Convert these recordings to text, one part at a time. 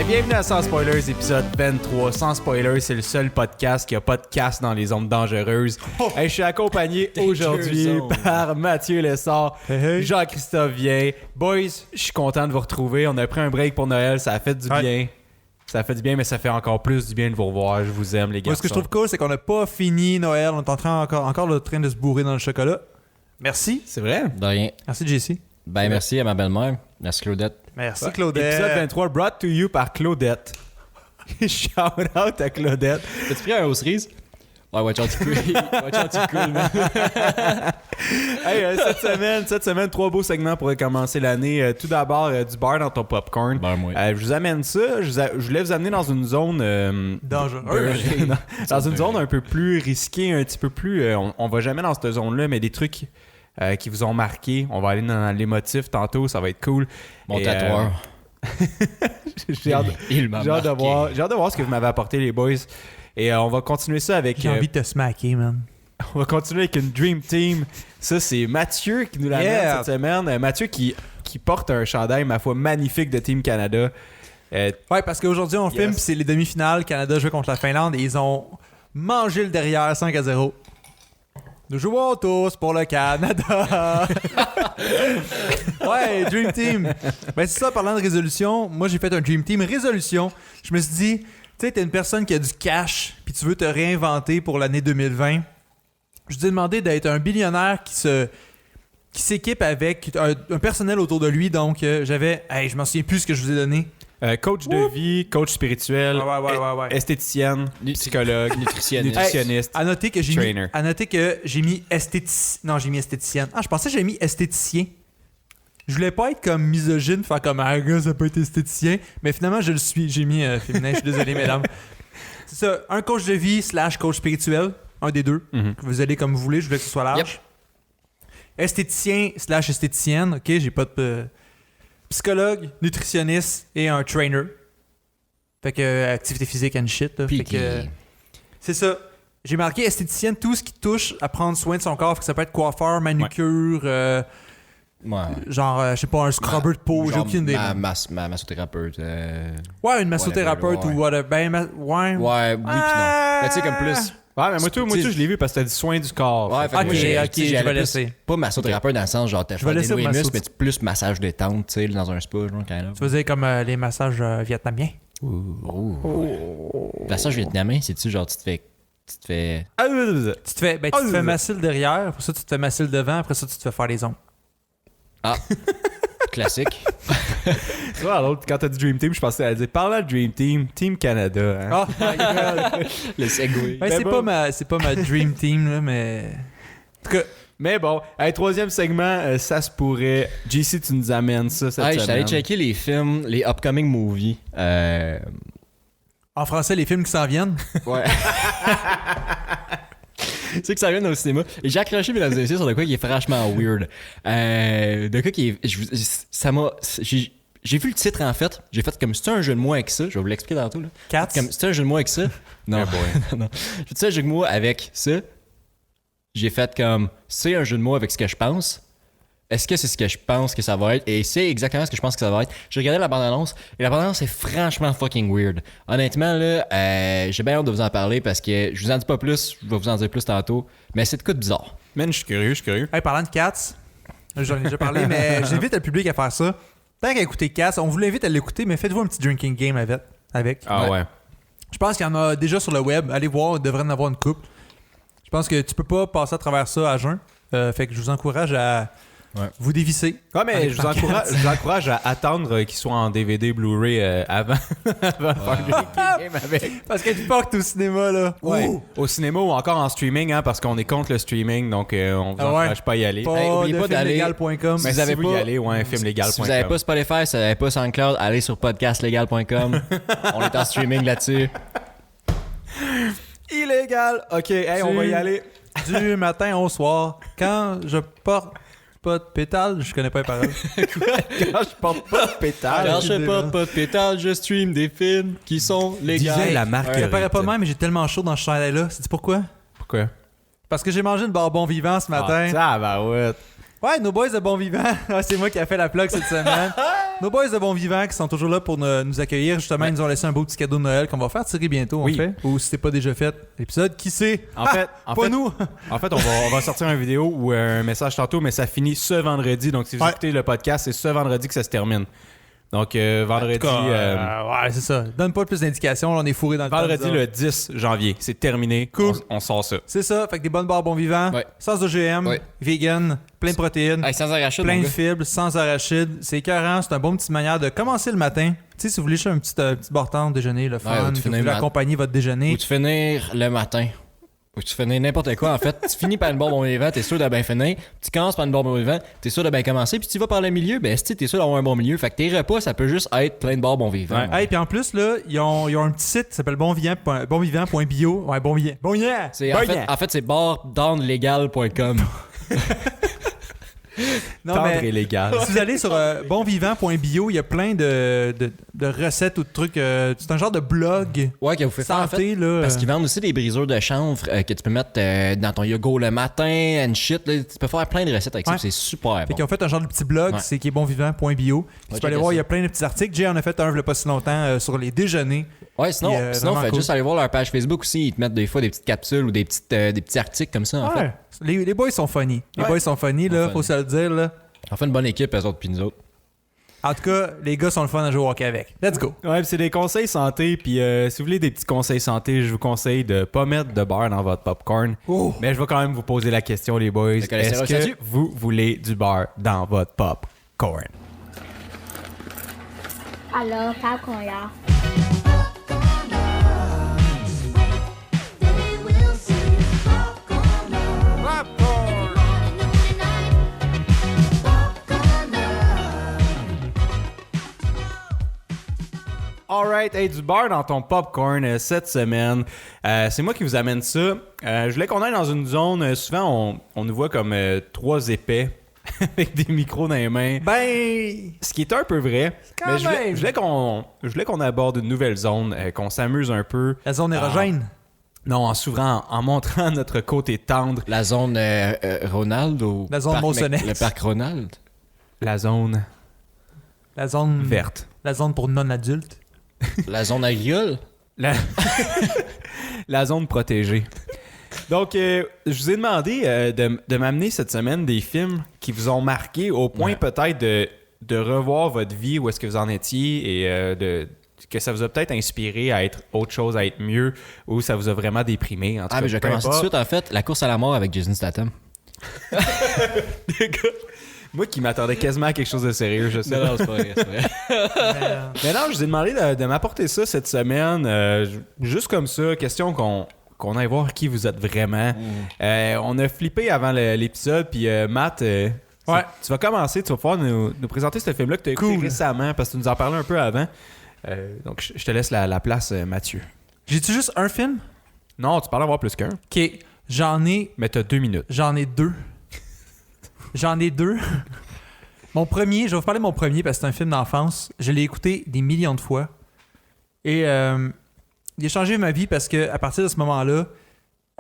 Bienvenue à Sans Spoilers, épisode 23. Sans Spoilers, c'est le seul podcast qui a pas de casse dans les zones dangereuses. Hey, je suis accompagné aujourd'hui par Mathieu Lessard, Jean-Christophe Vien. Boys, je suis content de vous retrouver. On a pris un break pour Noël, ça a fait du bien. Ça fait du bien, mais ça fait encore plus du bien de vous revoir. Je vous aime, les gars. Moi, ce que je trouve cool, c'est qu'on n'a pas fini Noël. On est en train encore le train de se bourrer dans le chocolat. Merci. C'est vrai? De rien. Merci, JC. Ben, merci à ma belle-mère. Merci, Claudette. Merci, Ouais. Claudette. Épisode 23, brought to you par Claudette. Shout out à Claudette. T'as-tu pris un haut cerise? Ouais, watch out, tu cool. Watch out, tu cool, man. Hey, cette semaine, 3 beaux segments pour commencer l'année. Tout d'abord, du beurre dans ton popcorn. Ben, moi. Je vous amène ça. Je voulais vous amener dans une zone Dangereuse. dans une zone un peu plus risquée, un petit peu plus. On va jamais dans cette zone-là, mais des trucs qui vous ont marqué. On va aller dans les motifs tantôt, ça va être cool. Mon Et, tatoueur. J'ai hâte, Il m'a j'ai hâte de marqué. voir ce que vous m'avez apporté, les boys. Et on va continuer ça avec. J'ai envie de te smacker, man. On va continuer avec une Dream Team. Ça, c'est Mathieu qui nous l'amène cette semaine. Mathieu qui porte un chandail, ma foi, magnifique de Team Canada. Ouais, parce qu'aujourd'hui, on filme, puis c'est les demi-finales. Canada joue contre la Finlande et ils ont mangé le derrière 5-0. Nous jouons tous pour le Canada. Ouais, Dream Team. Ben, c'est ça, parlant de résolution. Moi, j'ai fait un Dream Team résolution. Je me suis dit, tu sais, t'es une personne qui a du cash, puis tu veux te réinventer pour l'année 2020. Je t'ai demandé d'être un billionnaire qui s'équipe avec un personnel autour de lui. Donc, j'avais... Hey, je m'en souviens plus ce que je vous ai donné. Coach de vie, coach spirituel, Ouais. esthéticienne, psychologue, nutritionniste. À noter que Trainer. j'ai mis esthéticienne. Ah, je pensais que j'avais mis esthéticien. Je voulais pas être comme misogyne, faire comme un gars, ça peut être esthéticien. Mais finalement, je le suis. J'ai mis féminin. Je suis désolé, mesdames. C'est ça. Un coach de vie / coach spirituel. Un des deux. Mhm. Vous allez comme vous voulez. Je voulais que ce soit large. Yep. Esthéticien / esthéticienne. OK, j'ai pas de... Psychologue, nutritionniste et un trainer. Fait que activité physique and shit. Là. Fait que, c'est ça. J'ai marqué esthéticienne, tout ce qui touche à prendre soin de son corps. Fait que ça peut être coiffeur, manucure, genre, je sais pas, un scrubber de peau, j'ai aucune idée. Ma massothérapeute. Ouais, une massothérapeute ouais. ou whatever. Ben, ouais. Ouais, oui, pis non. Mais tu sais, comme plus. Ouais, mais moi, tout, je l'ai vu parce que t'as dit soin du corps. Ouais, fait que moi, je vais laisser. Pas massothérapeute dans le sens, genre, t'as Je vais fait des laisser nouveaux au muscles, mais plus massage détente, tu sais, dans un spa, genre, quand même. Tu faisais comme les massages vietnamiens. Massage vietnamien, c'est-tu, genre, tu te fais. Tu te fais masser le derrière, après ça, tu te fais masser le devant, après ça, tu te fais faire les ongles. Ah, classique. Tu vois, l'autre, quand t'as dit Dream Team, je pensais à dire parlant de Dream Team, Team Canada. Hein? Oh my god! Le segway. Ben, c'est pas ma dream team, là, mais. En tout cas. Mais bon, hey, troisième segment, ça se pourrait. JC, tu nous amènes ça cette Je semaine. suis allé checker les films, les upcoming movies. En français, les films qui s'en viennent. Ouais. C'est que ça vient au cinéma. Et j'ai accroché, mesdames et messieurs, sur de quoi qui est franchement weird. De quoi qui est. Ça m'a. J'ai vu le titre en fait. J'ai fait comme c'est un jeu de mots avec ça. Je vais vous l'expliquer tantôt. Là. Cats. Comme c'est un jeu de mots avec ça. Non, non. J'ai fait un jeu de mots avec ça. J'ai fait comme c'est un jeu de mots avec ce que je pense. Est-ce que c'est ce que je pense que ça va être? Et c'est exactement ce que je pense que ça va être. J'ai regardé la bande-annonce et la bande-annonce est franchement fucking weird. Honnêtement, là, j'ai bien hâte de vous en parler parce que je vous en dis pas plus, je vais vous en dire plus tantôt, mais c'est de quoi de bizarre. Man, je suis curieux. Hey, parlant de Cats, j'en ai déjà parlé, mais j'invite le public à faire ça. Tant qu'à écouter Cats, on vous l'invite à l'écouter, mais faites-vous un petit drinking game avec. Ah ouais. Je pense qu'il y en a déjà sur le web. Allez voir, il devrait en avoir une couple. Je pense que tu peux pas passer à travers ça à jeun. Fait que je vous encourage à vous dévissez. Ouais, mais Avec je vous encourage à attendre qu'il soit en DVD Blu-ray avant, avant de faire le drinking game avec. Parce que tu portes au cinéma, là. Ouais. Ouh. Au cinéma ou encore en streaming, hein, parce qu'on est contre le streaming, donc on vous encourage pas à y aller. Pas Hey, oubliez de pas d'aller- filmlégal.com. Mais vous si avez vous y pas- allez, ouais, filmlégal.com. Si vous n'avez pas Spotify, si vous n'avez pas SoundCloud, allez sur podcastlégal.com. On est en streaming là-dessus. Illégal! Ok, hey, on va y aller. Du matin au soir, quand je porte pas de pétale, je connais pas les paroles. Quand je porte pas de pétale. Alors, je porte pas de pétale, je stream des films qui sont légaux. Disait la marque. Ça paraît pas de même, mais j'ai tellement chaud dans ce chandail-là. Sais-tu pourquoi? Pourquoi? Parce que j'ai mangé une barre bon vivant ce matin. Ah, bah ouais. Ouais, nos boys de Bon Vivant. Ouais, c'est moi qui a fait la plug cette semaine. Nos boys de Bon Vivant qui sont toujours là pour nous accueillir. Justement, ils nous ont laissé un beau petit cadeau de Noël qu'on va faire tirer bientôt, Oui. en fait. Ou si c'est pas déjà fait, l'épisode, qui sait? En fait, Pas nous! En fait, on va sortir une vidéo ou un message tantôt, mais ça finit ce vendredi. Donc, si vous Ouais. écoutez le podcast, c'est ce vendredi que ça se termine. Donc, vendredi, Ouais, c'est ça. Donne pas plus d'indications, là, on est fourré dans le vendredi temps, le 10 janvier. C'est terminé. Cool. On sort ça. C'est ça, fait que des bonnes barres Bon Vivant, Ouais. sans OGM, Ouais. vegan, plein de protéines, Hey, sans arachide, plein mon de gars. fibres, sans arachides. C'est écœurant, c'est une bonne petite manière de commencer le matin. Tu sais, si vous voulez faire un petit bord-temps déjeuner, le ou fun, tu que vous finis voulez le accompagner votre déjeuner. Ou tu finir le matin. Ou tu finis n'importe quoi, en fait. Tu finis par une barre bon vivant, t'es sûr de bien finir. Tu commences par une barre bon vivant, t'es sûr de bien commencer. Puis tu vas par le milieu, ben si t'es sûr d'avoir un bon milieu. Fait que tes repas, ça peut juste être plein de barres bon vivant. Ouais. Hey, puis en plus, là, ils ont un petit site qui s'appelle bonvivant.bio. Ouais, bon vivant. Bon vivant! C'est, Bon en, vivant. fait, c'est bardownlegal.com. Non, Tendre mais et légal. si vous allez sur bonvivant.bio, il y a plein de recettes ou de trucs. C'est un genre de blog Ouais, que vous faites faire, en fait. santé, là. Parce qu'ils vendent aussi des briseurs de chanvre que tu peux mettre dans ton yogourt le matin, and shit. Là. Tu peux faire plein de recettes avec ça, Ouais. puis c'est super Fait bon. qu'ils ont fait un genre de petit blog, Ouais. c'est qui est bonvivant.bio. Tu peux aller voir, il y a plein de petits articles. Jay en a fait un il y a pas si longtemps sur les déjeuners. Ouais, sinon, Puis, sinon vraiment faites cool. juste aller voir leur page Facebook aussi. Ils te mettent des fois des petites capsules ou des petits articles comme ça, en fait. Ouais. Les boys sont funny. Les Ouais. boys sont funny, là, Sont faut se le dire, là. On fait une bonne équipe, eux autres, puis nous autres. En tout cas, les gars sont le fun à jouer au hockey avec. Let's go. Ouais, puis c'est des conseils santé. Puis si vous voulez des petits conseils santé, je vous conseille de pas mettre de beurre dans votre popcorn. Oh. Mais je vais quand même vous poser la question, les boys. Le cholestérol, Est-ce que ça tue? vous voulez du beurre dans votre popcorn? Alors, popcorn. Alright, hey, du beurre dans ton popcorn cette semaine. C'est moi qui vous amène ça. Je voulais qu'on aille dans une zone. Souvent, on nous voit comme trois épais avec des micros dans les mains. Ben, Ce qui est un peu vrai. Quand Mais je même. voulais qu'on aborde une nouvelle zone, qu'on s'amuse un peu. la zone érogène. Non, en s'ouvrant, en montrant notre côté tendre. La zone Ronald ou La zone parc Monsonnette. le parc Ronald. La zone La zone verte. La zone pour non-adultes. La zone agricole. La, la zone protégée. Donc, je vous ai demandé de m'amener cette semaine des films qui vous ont marqué au point Ouais. peut-être de revoir votre vie, où est-ce que vous en étiez et que ça vous a peut-être inspiré à être autre chose, à être mieux, ou ça vous a vraiment déprimé. En tout cas, Mais je vais peu commencer tout de importe. suite, en fait. La course à la mort avec Jason Statham. Les gars, moi qui m'attendais quasiment à quelque chose de sérieux, je sais. c'est pas vrai, c'est vrai. Mais non, je vous ai demandé de m'apporter ça cette semaine, juste comme ça, question qu'on aille voir qui vous êtes vraiment. On a flippé avant l'épisode, puis Matt, Ouais. tu vas commencer, tu vas pouvoir nous présenter ce film-là que tu as écouté Cool. récemment, parce que tu nous en parlais un peu avant. Donc, je te laisse la place, Mathieu. J'ai-tu juste un film? Non, tu parles en avoir plus qu'un, Ok, j'en ai mais tu as 2 minutes. J'en ai deux. J'en ai deux. Mon premier, je vais vous parler de mon premier parce que c'est un film d'enfance. Je l'ai écouté des millions de fois. Et il a changé ma vie parce que à partir de ce moment-là,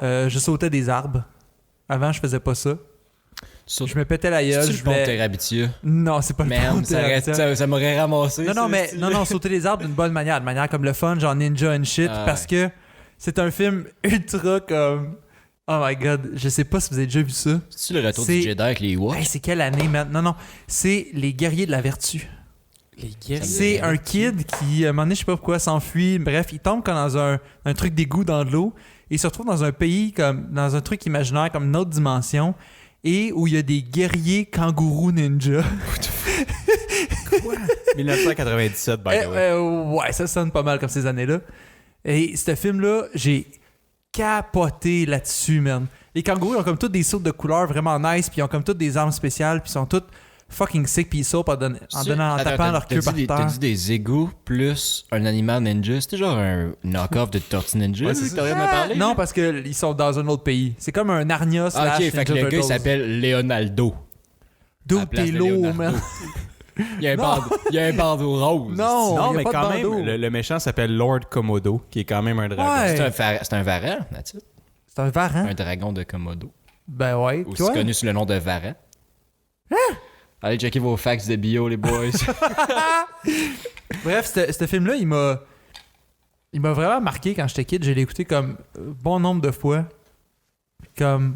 je sautais des arbres. Avant, je faisais pas ça. Je me pétais la gueule. C'est Je le pont de voulais... Terabithia. Non, c'est pas le pont Man, de ça, Terabithia. ça m'aurait ramassé. Non, non, ça, mais c'est- non, sauter les arbres d'une bonne manière. De manière comme le fun, genre ninja and shit. Ah, parce que c'est un film ultra comme... Oh my god, je sais pas si vous avez déjà vu ça. C'est-tu le retour C'est- du Jedi avec les Ewoks? Hey, c'est quelle année maintenant? Non, c'est les guerriers de la vertu. Les guerriers. C'est un kid qui, à un moment donné, je sais pas pourquoi, s'enfuit. Bref, il tombe comme dans un truc d'égout dans de l'eau. Et il se retrouve dans un pays, comme dans un truc imaginaire, comme une autre dimension. et où il y a des guerriers kangourous ninja. 1997, by the way. Ouais, ça sonne pas mal comme ces années-là. Et ce film-là, j'ai capoté là-dessus, man. Les kangourous, ils ont comme toutes des sautes de couleurs vraiment nice, puis ils ont comme toutes des armes spéciales, puis ils sont toutes fucking sick, puis ils sautent en tapant leur queue par terre. T'as dit des égouts plus un animal ninja. C'était genre un knock-off de Tortue Ninja. Ouais, c'est ça. T'as rien à parler? Non, parce qu'ils sont dans un autre pays. C'est comme un Narnia / Ah, ok, fait que Ninja le gars il Turtles. s'appelle Leonardo. D'où à la place t'es de lourd, Leonardo. man. Il y a un bandeau rose. Non, Non, il y a mais pas de quand même, bandeau. le méchant s'appelle Lord Komodo, qui est quand même un dragon. Ouais. C'est un varan, that's it. C'est un varan. Un dragon de Komodo. Ben ouais. Aussi Toi? connu sous le nom de varan. Allez checker vos facts de bio, les boys. Bref, ce film-là, il m'a vraiment marqué quand j'étais kid. Je l'ai écouté comme bon nombre de fois. Comme...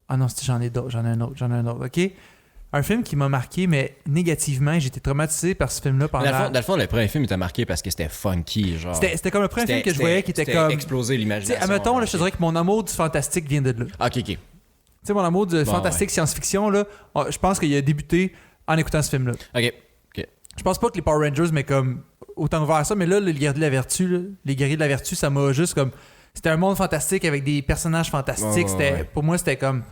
Ah non, j'en ai un autre, ok? Un film qui m'a marqué, mais négativement. J'étais traumatisé par ce film-là pendant... Dans le fond, le premier film, il t'a marqué parce que c'était funky, genre. C'était comme le premier film que je voyais qui était comme... exploser Tu sais, l'imagination. admettons, là, je te dirais que mon amour du fantastique vient de là. Ok. Tu sais, mon amour du fantastique science-fiction, là, je pense qu'il a débuté en écoutant ce film-là. Ok. Je pense pas que les Power Rangers, mais comme autant vers ça, mais là, les guerriers de la vertu, là, les guerriers de la vertu, ça m'a juste comme... C'était un monde fantastique avec des personnages fantastiques. Ouais. Pour moi, c'était comme...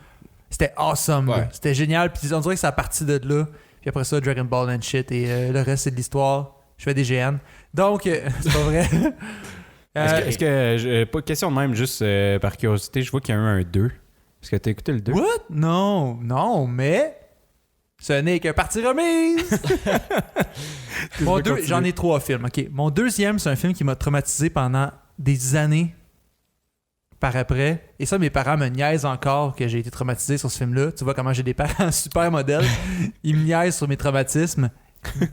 C'était awesome. Ouais. Là. C'était génial. Puis on dirait que ça a parti de là. Puis après ça, Dragon Ball and shit. Et le reste, c'est de l'histoire. Je fais des GN. Donc, c'est pas vrai. Est-ce que pas question de même, juste par curiosité, je vois qu'il y a un 2. Est-ce que t'as écouté le 2? What? Non, mais... Ce n'est que partie remise! J'en ai 3 films, ok. Mon deuxième, c'est un film qui m'a traumatisé pendant des années par après. Et ça, mes parents me niaisent encore que j'ai été traumatisé sur ce film-là. Tu vois comment j'ai des parents super modèles. Ils me niaisent sur mes traumatismes.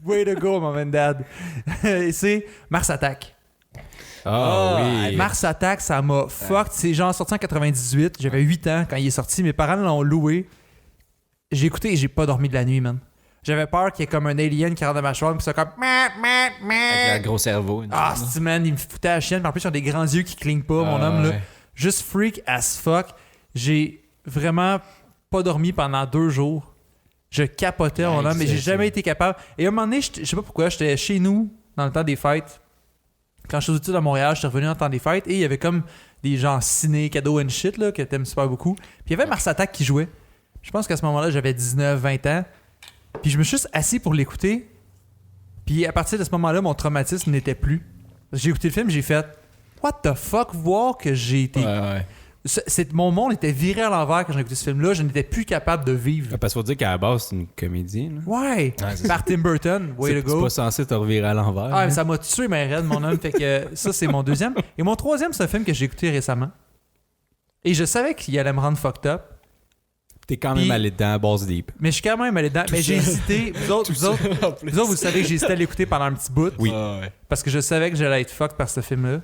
Way to go, mom and dad. Et c'est Mars Attack. Ah oui. Mars Attack, ça m'a fucked. C'est genre sorti en 98. J'avais 8 ans quand il est sorti. Mes parents l'ont loué. J'ai écouté et j'ai pas dormi de la nuit, man. J'avais peur qu'il y ait comme un alien qui rentre dans ma chambre puis ça comme... Avec un gros cerveau. Ah, c'est man, il me foutait à la chienne. Puis en plus, ils ont des grands yeux qui clignent pas, mon homme, là. Ouais. Juste freak as fuck. J'ai vraiment pas dormi pendant 2 jours. Je capotais, mon homme, mais j'ai jamais été capable. Et à un moment donné, je sais pas pourquoi, j'étais chez nous dans le temps des fêtes. Quand je suis aux études à Montréal, je suis revenu dans le temps des fêtes et il y avait comme des gens ciné, cadeaux and shit, là, que t'aimes super beaucoup. Puis il y avait Mars Attack qui jouait. Je pense qu'à ce moment-là, j'avais 19, 20 ans. Puis je me suis juste assis pour l'écouter. Puis à partir de ce moment-là, mon traumatisme n'était plus. Parce que j'ai écouté le film, j'ai fait what the fuck, voir que j'ai été... Ouais. Mon monde était viré à l'envers quand j'ai écouté ce film-là. Je n'étais plus capable de vivre. Parce qu'il faut dire qu'à la base, c'est une comédie. Là. Ouais, c'est par Tim Burton, way to C'est go. pas censé te revirer à l'envers. Ah, hein. mais ça m'a tué, ma reine, mon homme. Fait que ça, c'est mon deuxième. Et mon troisième, c'est un film que j'ai écouté récemment. Et je savais qu'il allait me rendre fucked up. T'es quand même Puis- allé dedans à Base Deep. Mais je suis quand même allé dedans. Mais j'ai hésité. Vous autres, vous savez que j'ai hésité à l'écouter pendant un petit bout. Oui. Ouais. Parce que je savais que j'allais être fucked par ce film-là.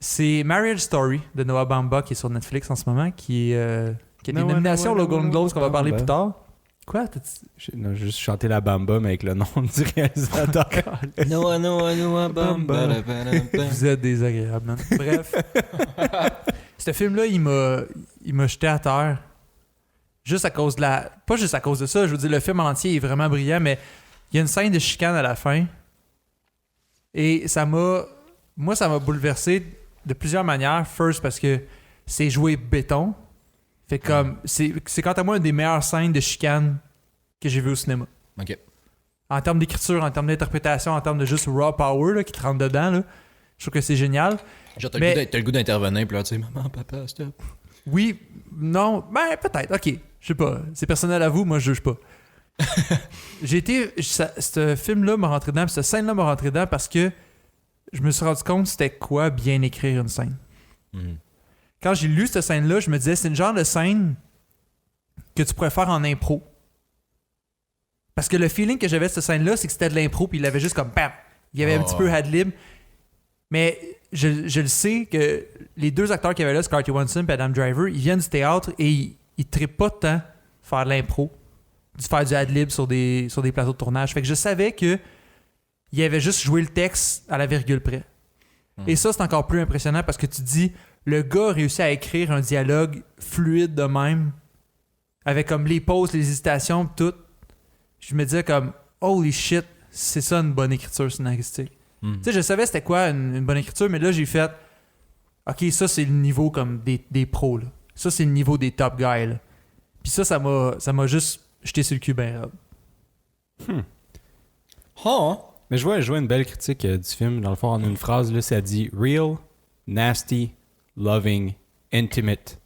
C'est Marriage Story de Noah Baumbach qui est sur Netflix en ce moment, qui a des Noah, nominations Noah, aux Golden Globes qu'on va parler Baumbach. plus tard. Quoi? J'ai juste chanté la bamba, mais avec le nom du réalisateur. Noah, Bamba. Vous êtes désagréable, man. Bref. Ce film-là, il m'a jeté à terre. Juste à cause de la... Pas juste à cause de ça, je veux dire, le film entier est vraiment brillant, mais il y a une scène de chicane à la fin. Et ça m'a... Moi, ça m'a bouleversé de plusieurs manières. First, parce que c'est joué béton. Fait comme... C'est quant à moi une des meilleures scènes de chicane que j'ai vues au cinéma. Ok. En termes d'écriture, en termes d'interprétation, en termes de juste raw power là, qui te rentre dedans, là, je trouve que c'est génial. Genre, t'as Mais- le goût d'intervenir, puis là, tu sais, maman, papa, stop. Oui, non, ben peut-être, ok. Je sais pas, c'est personnel à vous, moi je juge pas. Ce film-là m'a rentré dedans, puis cette scène-là m'a rentré dedans parce que je me suis rendu compte c'était quoi bien écrire une scène. Mhm. Quand j'ai lu cette scène-là, je me disais c'est une genre de scène que tu pourrais faire en impro. Parce que le feeling que j'avais de cette scène-là, c'est que c'était de l'impro, puis il avait juste comme bam. Il y avait un petit peu ad-lib. Mais je le sais que les 2 acteurs qu'il y avait là, Scarlett Johansson et Adam Driver, ils viennent du théâtre et ils trippent pas de temps faire de l'impro, faire du ad-lib sur des plateaux de tournage. Fait que je savais que il avait juste joué le texte à la virgule près. Et ça, c'est encore plus impressionnant parce que tu te dis, le gars a réussi à écrire un dialogue fluide de même, avec comme les pauses, les hésitations, tout, je me disais comme, holy shit, c'est ça une bonne écriture scénaristique. Tu sais, je savais c'était quoi une bonne écriture, mais là, j'ai fait, OK, ça, c'est le niveau comme des pros, là. Ça, c'est le niveau des top guys, là. Puis ça m'a juste jeté sur le cul ben raide. Mais je vois une belle critique du film. Dans le fond, en une phrase, là, ça dit « Real, nasty, loving, intimate,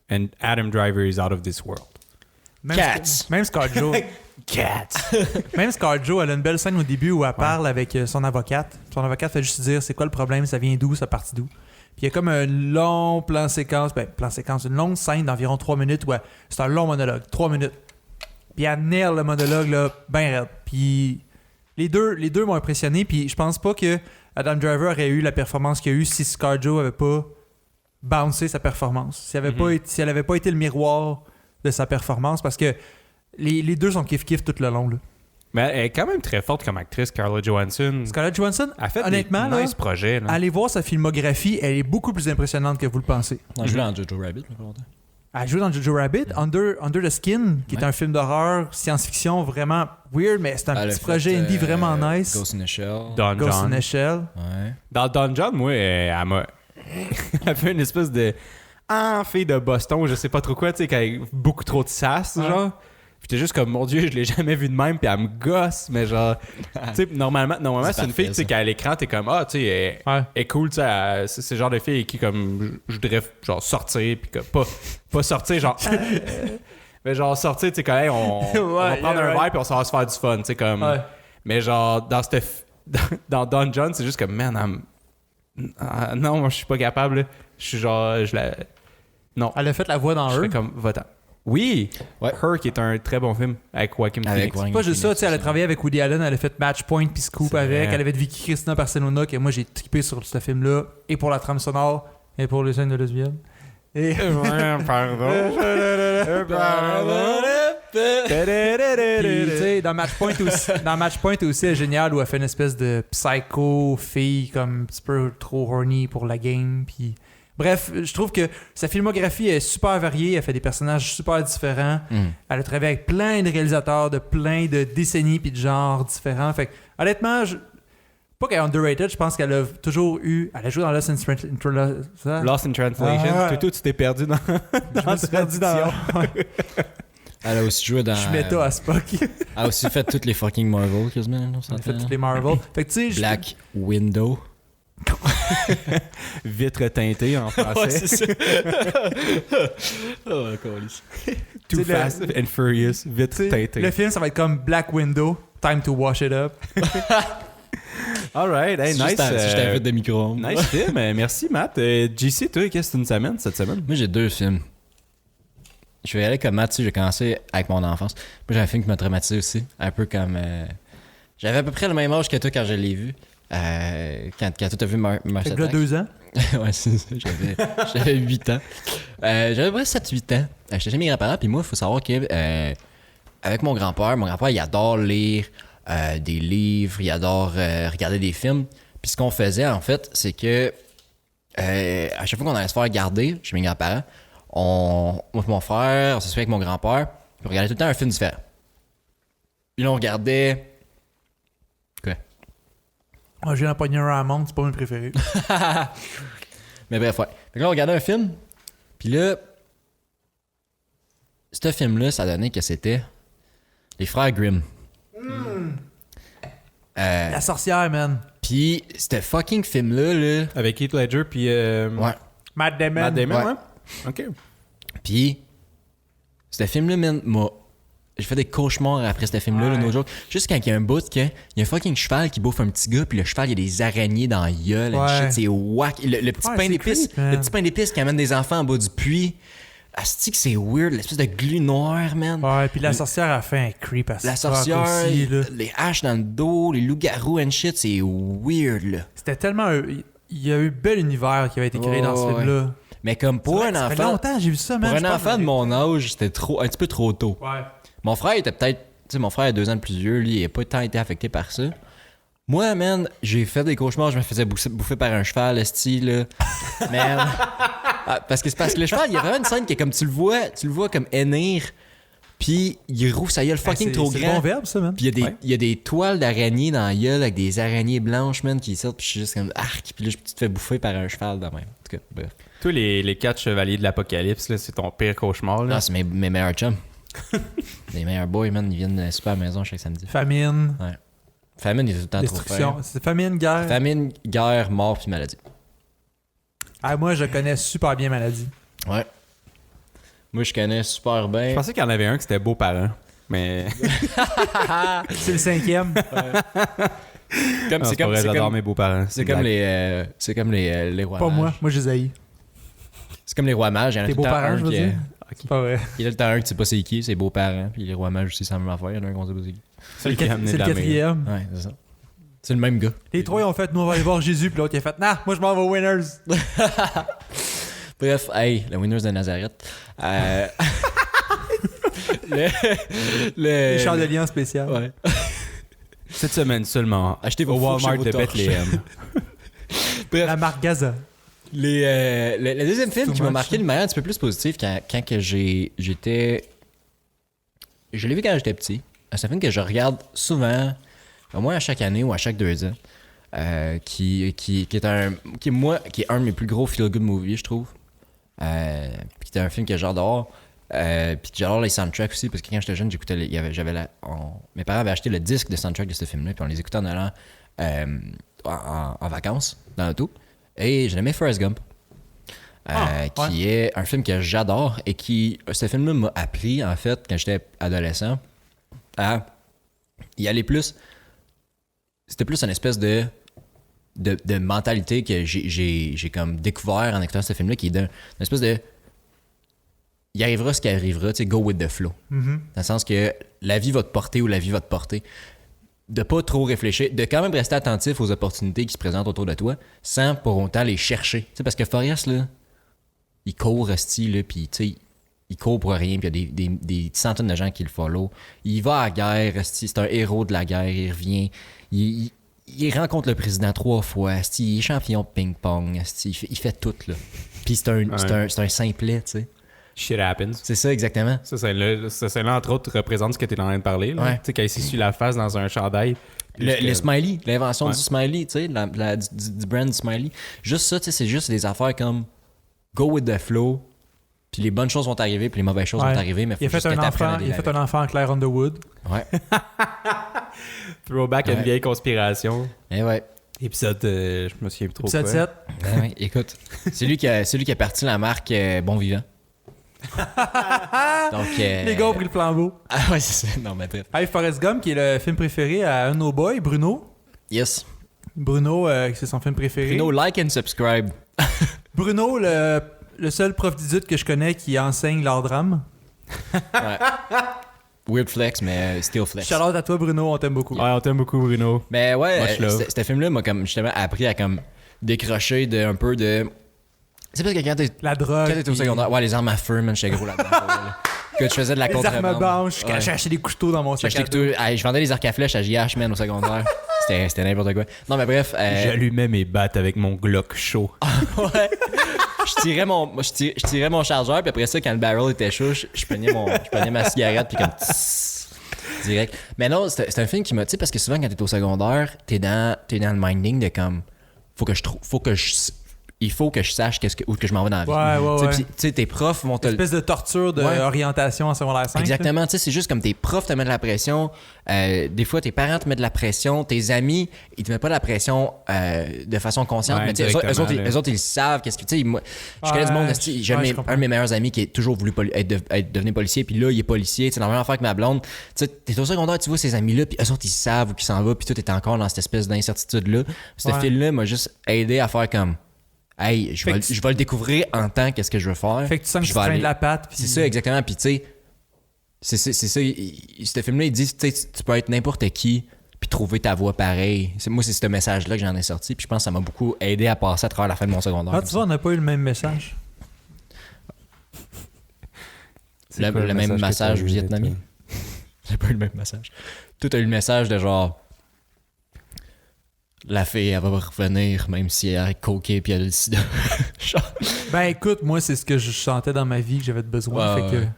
and Adam Driver is out of this world. » Cats. Même ScarJo. Cats! Même ScarJo, elle a une belle scène au début où elle parle avec son avocate. Son avocate fait juste dire c'est quoi le problème, ça vient d'où, ça partit d'où. Puis il y a comme un long plan séquence, une longue scène d'environ 3 minutes où c'est un long monologue, 3 minutes. Puis elle nail le monologue là, ben raide. Puis les deux m'ont impressionné, puis je pense pas que Adam Driver aurait eu la performance qu'il a eu si ScarJo avait pas bouncé sa performance. Si elle avait pas été le miroir de sa performance, parce que les deux sont kiff-kiff tout le long. Là. Mais elle est quand même très forte comme actrice, Scarlett Johansson. Scarlett Johansson, Elle fait honnêtement, des là, nice projets. Là. allez voir sa filmographie, elle est beaucoup plus impressionnante que vous le pensez. Je jouais dans Jojo Rabbit, pas longtemps. Elle joue dans Jojo Rabbit, Under the Skin, qui est un film d'horreur, science-fiction vraiment weird, mais c'est un Elle a petit fait, projet indie vraiment nice. Ghost in the Shell. Don Ghost John. in a Shell. Ouais. Dans Don John, moi, elle m'a... elle fait une espèce de... fille de Boston, je sais pas trop quoi, tu sais, qui a beaucoup trop de sass, genre. Puis t'es juste comme, mon Dieu, je l'ai jamais vu de même, puis elle me gosse, mais genre... tu sais, normalement c'est une fille, tu sais, qui à l'écran, t'es comme, tu sais, elle est cool, tu sais, c'est le genre de fille qui, comme, je voudrais, genre, sortir, puis pas sortir, genre... mais genre, sortir, tu sais, quand même, on va prendre un verre, puis on s'en va se faire du fun, tu sais, comme... Ouais. Mais genre, dans Don John, c'est juste comme, man, non, moi, je suis pas capable, là. Je suis genre, non. Elle a fait la voix dans Je Her. fais comme votant. Oui! Ouais. Her, qui est un très bon film avec Joaquin Phoenix. C'est pas juste ça, tu sais, elle a travaillé avec Woody Allen, elle a fait Match Point puis Scoop C'est avec, vrai. elle avait de Vicky Cristina Barcelona, que moi j'ai trippé sur ce film-là, et pour la trame sonore, et pour les scènes de lesbiennes. Et... Pardon. Puis, tu sais, dans Match Point aussi, elle est géniale où elle fait une espèce de psycho fille comme un petit peu trop horny pour la game. Puis, bref, je trouve que sa filmographie est super variée. Elle fait des personnages super différents. Elle a travaillé avec plein de réalisateurs de plein de décennies puis de genres différents. Fait que, honnêtement, pas qu'elle est underrated, je pense qu'elle a toujours eu. Elle a joué dans Lost in Translation. Lost in Translation. Tu t'es perdu dans Je me suis perdu dans. Elle a aussi joué dans. Je suis méta à Spock. Elle a aussi fait toutes les fucking Marvel, quasiment. On Elle a s'entend, fait là. toutes les Marvel. Fait que, tu sais, Black Window. Vitre teintée en français. ça. Oh, câlisse. Too Tu sais, Fast and Furious. Vitre tu sais, teintée. le film, ça va être comme Black Window, Time to Wash It Up. Alright, hey, nice. Si je t'invite de micro-ondes. Nice film. Merci, Matt. JC, toi, qu'est-ce que tu nous amènes cette semaine? Moi, j'ai 2 films. Je vais y aller comme Matt, tu sais, j'ai commencé avec mon enfance. Moi, j'ai un film qui m'a traumatisé aussi. Un peu comme... J'avais à peu près le même âge que toi quand je l'ai vu. Quand toi, t'as vu Mars Fait que Attack. là, 2 ans. Ouais, c'est ça. J'avais 8 ans. J'avais presque 7-8 ans. J'étais chez mes grands-parents. Puis moi, il faut savoir que avec mon grand-père, il adore lire des livres, il adore regarder des films. Puis ce qu'on faisait, en fait, c'est que à chaque fois qu'on allait se faire garder chez mes grands-parents, moi et mon frère, on s'asseyait avec mon grand-père, puis on regardait tout le temps un film différent. Puis là, on regardait... Quoi? Moi, j'ai empoigné un Ramon, c'est pas mes préférés. Mais bref, ouais. Fait que là, on regardait un film, puis là, ce film-là, ça donnait que c'était les frères Grimm. La sorcière, man. Puis, ce fucking film-là, là... Avec Heath Ledger puis Ouais. Matt Damon. Matt Damon, Ouais. ouais. OK. Puis, ce film-là, man, j'ai fait des cauchemars après ce film-là, Ouais. no joke. Juste quand il y a un bout, il y a un fucking cheval qui bouffe un petit gars, puis le cheval, il y a des araignées dans la gueule. Ouais. Shit, c'est whack. Le petit Ouais, pain c'est d'épices, creep, man. le petit pain d'épices qui amène des enfants en bas du puits. Asti que c'est weird, l'espèce de glu noir, man. Ouais, puis la sorcière a fait un creep à La Spock sorcière, aussi, là. les haches dans le dos, les loups-garous and shit, c'est weird, là. C'était tellement... Il y a eu un bel univers qui avait été créé dans ce Ouais. film-là. Mais comme pour un Ça fait enfant, longtemps que j'ai vu ça, man. pour je un pense enfant que- de mon âge, c'était un petit peu trop tôt. Ouais. Mon frère était peut-être... Tu sais, mon frère est 2 ans de plus vieux, lui, il n'a pas tant été affecté par ça. Moi, man, j'ai fait des cauchemars, je me faisais bouffer par un cheval, esti, là. Man. Parce que le cheval, il y a vraiment une scène qui est comme tu le vois comme hennir Puis il rouvre sa gueule fucking trop C'est grand. bon verbe, ça, man. Puis il y a des toiles d'araignées dans la gueule avec des araignées blanches, man, qui sortent. Puis je suis juste comme arc. Puis là, tu te fais bouffer par un cheval de même. En tout cas, bref. Toi, les 4 chevaliers de l'apocalypse, là, c'est ton pire cauchemar. Là. Ah, c'est mes meilleurs chums. Les meilleurs boys, man, ils viennent super à la maison chaque samedi. Famine, Ouais. Famine, il est tout le temps trop destruction. fort. C'est famine, guerre. Famine, guerre, mort, puis maladie. Ah, moi, je connais super bien maladie. Ouais. Moi, je connais super bien. Je pensais qu'il y en avait un qui c'était Beaux-Parents. Mais. C'est le 5e. Comme, Non, c'est pas comme, vrai, c'est j'adore comme, mes beaux-parents. c'est comme les rois Pas mages. moi je les haïs. C'est comme les rois mages. Il y en a Tes tout le temps beaux-parents, un je veux qui dire. est- C'est pas vrai. Il y en a tout le temps un qui sait pas c'est qui, c'est beaux-parents. Puis les rois mages aussi, c'est la même affaire. Il y en a un qu'on sait pas c'est qui. C'est le qui a amené C'est de le la merde. 4e. Ouais, c'est ça. C'est le même gars. Les trois, ils ont fait, nous, on va aller voir Jésus. Puis l'autre, il a fait, nah, moi, je m'en vais aux Winners. Bref, hey, le Winners de Nazareth. Le Les chandeliers en spécial. Ouais. Cette semaine seulement. Achetez au vos fourches et Walmart vos de torches. Bethléem. Bref, La marque Gaza. le deuxième film Too qui m'a much. marqué de manière un petit peu plus positive quand que j'étais... Je l'ai vu quand j'étais petit. C'est un film que je regarde souvent, au moins à chaque année ou à chaque 2 ans. Qui est un de mes plus gros feel-good movies, je trouve. Puis c'est un film que j'adore. Puis j'adore les soundtracks aussi, parce que quand j'étais jeune, j'écoutais mes parents avaient acheté le disque de soundtrack de ce film-là, puis on les écoutait en allant en vacances dans l'auto. Et j'ai aimé Forrest Gump, qui est un film que j'adore et ce film-là m'a appris, en fait, quand j'étais adolescent, à y aller plus. C'était plus une espèce de mentalité que j'ai comme découvert en écoutant ce film-là, qui est une espèce de... Il arrivera ce qui arrivera, tu sais, go with the flow. Mhm. Dans le sens que la vie va te porter où la vie va te porter. De pas trop réfléchir, de quand même rester attentif aux opportunités qui se présentent autour de toi, sans pour autant les chercher. Tu sais, parce que Forrest, là, il court, esti, là, puis tu sais, il court pour rien, puis il y a des centaines de gens qui le follow. Il va à la guerre, esti, c'est un héros de la guerre, il revient, il rencontre le président 3 fois, esti, il est champion de ping-pong, esti, il fait tout, là. Puis c'est un simplet, tu sais. Shit happens. C'est ça, exactement. Ça, c'est là, entre autres, représente ce que tu es en train de parler. Là. Ouais. Tu sais, quand il s'essuie la face dans un chandail. Le smiley, l'invention Ouais. du smiley, tu sais, du brand smiley. Juste ça, tu sais, c'est juste des affaires comme go with the flow, puis les bonnes choses vont arriver, puis les mauvaises choses Ouais. vont arriver, mais faut Il a juste fait que un t'apprennes à enfant, il vivre a fait avec. un enfant en Claire Underwood. Ouais. Throwback à une Ouais. vieille conspiration. Eh ouais. Épisode, je me souviens plus trop. Épisode quoi. 7. Ben ouais, écoute, c'est lui qui a parti la marque Bon Vivant. Donc, Les gars ont pris le flambeau. Ah ouais, c'est ça. Non, mais bref. Hey, Forrest Gump, qui est le film préféré à un de nos boys, Bruno. Yes. Bruno, c'est son film préféré. Bruno, like and subscribe. Bruno, le seul prof d'études que je connais qui enseigne l'art drame. Ouais. Weird flex, mais still flex. Shout out à toi, Bruno, on t'aime beaucoup. Ouais, on t'aime beaucoup, Bruno. Mais ouais, Much love. ce film-là m'a comme justement appris à comme décrocher de un peu de. C'est parce que quand La drogue. t'es au puis secondaire, ouais, les armes à feu, man, j'étais gros là-dedans. là. Que je faisais de la Les contrebande. armes blanches, je Ouais. cachais acheter des couteaux dans mon J'ai sac acheté à dos. que tout- hey, je vendais des arcs à flèches à JH, man, au secondaire. C'était n'importe quoi. Non, mais bref. J'allumais mes battes avec mon Glock chaud. Ouais. Je tirais mon chargeur, puis après ça, quand le barrel était chaud, je prenais ma cigarette, puis comme tss, direct. Mais non, c'est un film qui m'a. Tu sais, parce que souvent, quand t'es au secondaire, t'es dans le minding de comme. Il faut que je sache où que je m'en vais dans la vie. Ouais, Tu sais, ouais. puis, tu sais, tes profs vont te. Espèce de torture Ouais. d'orientation en secondaire 5. Exactement, tu sais, c'est juste comme tes profs te mettent de la pression, des fois tes parents te mettent de la pression, tes amis, ils te mettent pas de la pression de façon consciente, Ouais, mais tu sais, eux directement, là. autres, ils savent, qu'est-ce que, tu sais, moi, je connais du Ouais, monde, je j'ai un comprends. de mes meilleurs amis qui a toujours voulu devenir policier, puis là, il est policier, tu sais, la même affaire avec ma blonde, tu sais, t'es au secondaire, tu vois ces amis-là, puis eux autres, ils savent où ils s'en vont, puis toi, t'es encore dans cette espèce d'incertitude-là. Ce Ouais. film-là m'a juste aidé à faire comme, hey, je vais le découvrir en tant qu'est-ce que je veux faire. Fait que tu sens que Je tu vais traînes aller- de la patte. puis- C'est ça, exactement. Puis, tu sais, c'est ça. Ce film-là, il dit, tu sais, tu peux être n'importe qui, puis trouver ta voie pareille. Moi, c'est ce message-là que j'en ai sorti, puis je pense que ça m'a beaucoup aidé à passer à travers la fin de mon secondaire. Ah, tu vois, on n'a pas eu le même message. C'est quoi le même que massage t'as eu, vietnamien. toi? J'ai pas eu le même message. Tout a eu le message de genre. La fille, elle va revenir, même si elle est coquée puis elle a le sida. Genre, Ben écoute, moi, c'est ce que je sentais dans ma vie que j'avais besoin. Ouais, fait que ouais.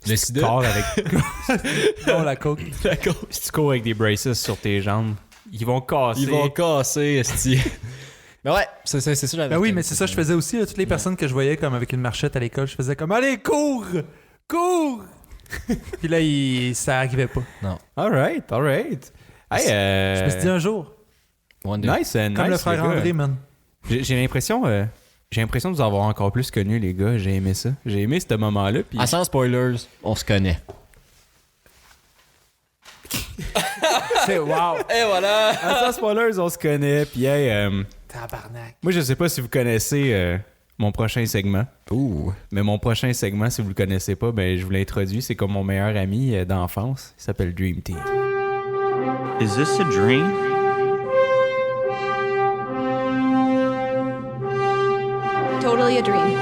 Le Si tu sida. cours avec, Non, la coke. si tu cours avec des braces sur tes jambes, ils vont casser. Ils vont casser, esti. Mais ouais, c'est ça, j'avais. Ben oui, mais c'est ça que je faisais aussi. Là, toutes les personnes que je voyais comme avec une marchette à l'école, je faisais comme allez, cours! Cours! Puis là, ça arrivait pas. Alright. Hey, Je me suis dit un jour, One day. nice, comme le nice, frère les gars. André, man. J'ai l'impression de vous avoir encore plus connu, les gars. J'ai aimé ça. J'ai aimé ce moment-là. Puis... Ah, sans spoilers, on se connaît. C'est wow! Et voilà! Sans spoilers, on se connaît. Puis, hey, Tabarnak. moi, je sais pas si vous connaissez mon prochain segment. Ouh. Mais mon prochain segment, si vous le connaissez pas, ben je vous l'introduis. C'est comme mon meilleur ami d'enfance. Il s'appelle Dream Team. Is this a dream? Totally a dream.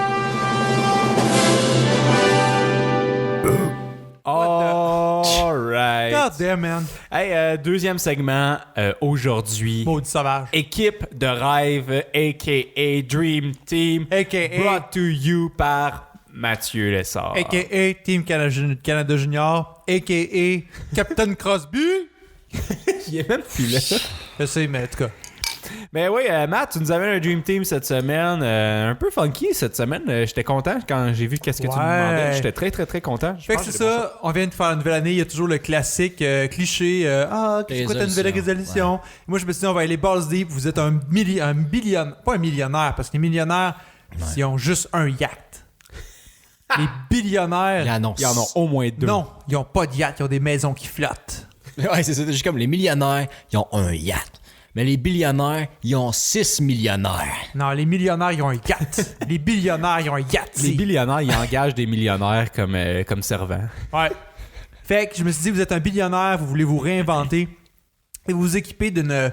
Alright. God damn, man. Hey, deuxième segment aujourd'hui. Maudit sauvage. Équipe de rêve, a.k.a. Dream Team, A.K.A. brought to you par Mathieu Lessard. A.K.A. Team Canada Junior. A.K.A. Captain Crosby. Il est même plus là. Je sais, mais en tout cas. Mais oui, Matt, tu nous amènes un Dream Team cette semaine. Un peu funky cette semaine. J'étais content quand j'ai vu qu'est-ce que tu me demandais. J'étais très, très, très content. Fait que c'est ça, on vient de faire une nouvelle année, il y a toujours le classique cliché, c'est quoi ta nouvelle résolution? Moi je me suis dit on va aller balls deep, vous êtes un millionnaire, pas un millionnaire, parce que les millionnaires, ils ont juste un yacht. Les billionnaires, Il annonce. Il y en a au moins deux. non, ils ont pas de yacht, ils ont des maisons qui flottent. Ouais, c'est ça. C'est juste comme les millionnaires, ils ont un yacht. Mais les billionnaires, ils ont 6 millionnaires. Non, les millionnaires, ils ont un yacht. Les billionnaires, ils ont un yacht. Les billionnaires, ils engagent des millionnaires comme servants. Ouais. Fait que je me suis dit, vous êtes un billionnaire, vous voulez vous réinventer et vous vous équiper d'une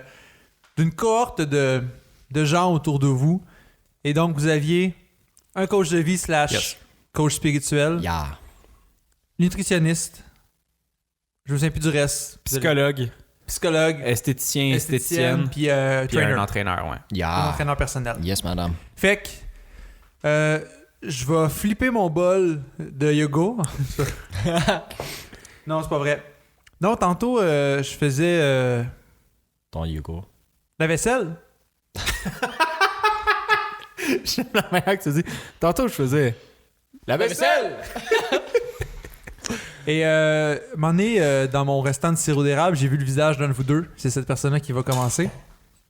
cohorte de gens autour de vous. Et donc, vous aviez un coach de vie / Yes. coach spirituel, Yeah. nutritionniste, je me souviens plus du reste, psychologue, Esthéticienne, puis puis un trainer, entraîneur, ouais. un Yeah. entraîneur personnel. Yes, madame. Fait que je vais flipper mon bol de yoga. Non, c'est pas vrai. Non, tantôt, je faisais Ton Hugo. la vaisselle. J'aime la manière que tu dis. Tantôt, je faisais la vaisselle! Et m'en est dans mon restant de sirop d'érable, j'ai vu le visage d'un de vous deux. C'est cette personne-là qui va commencer.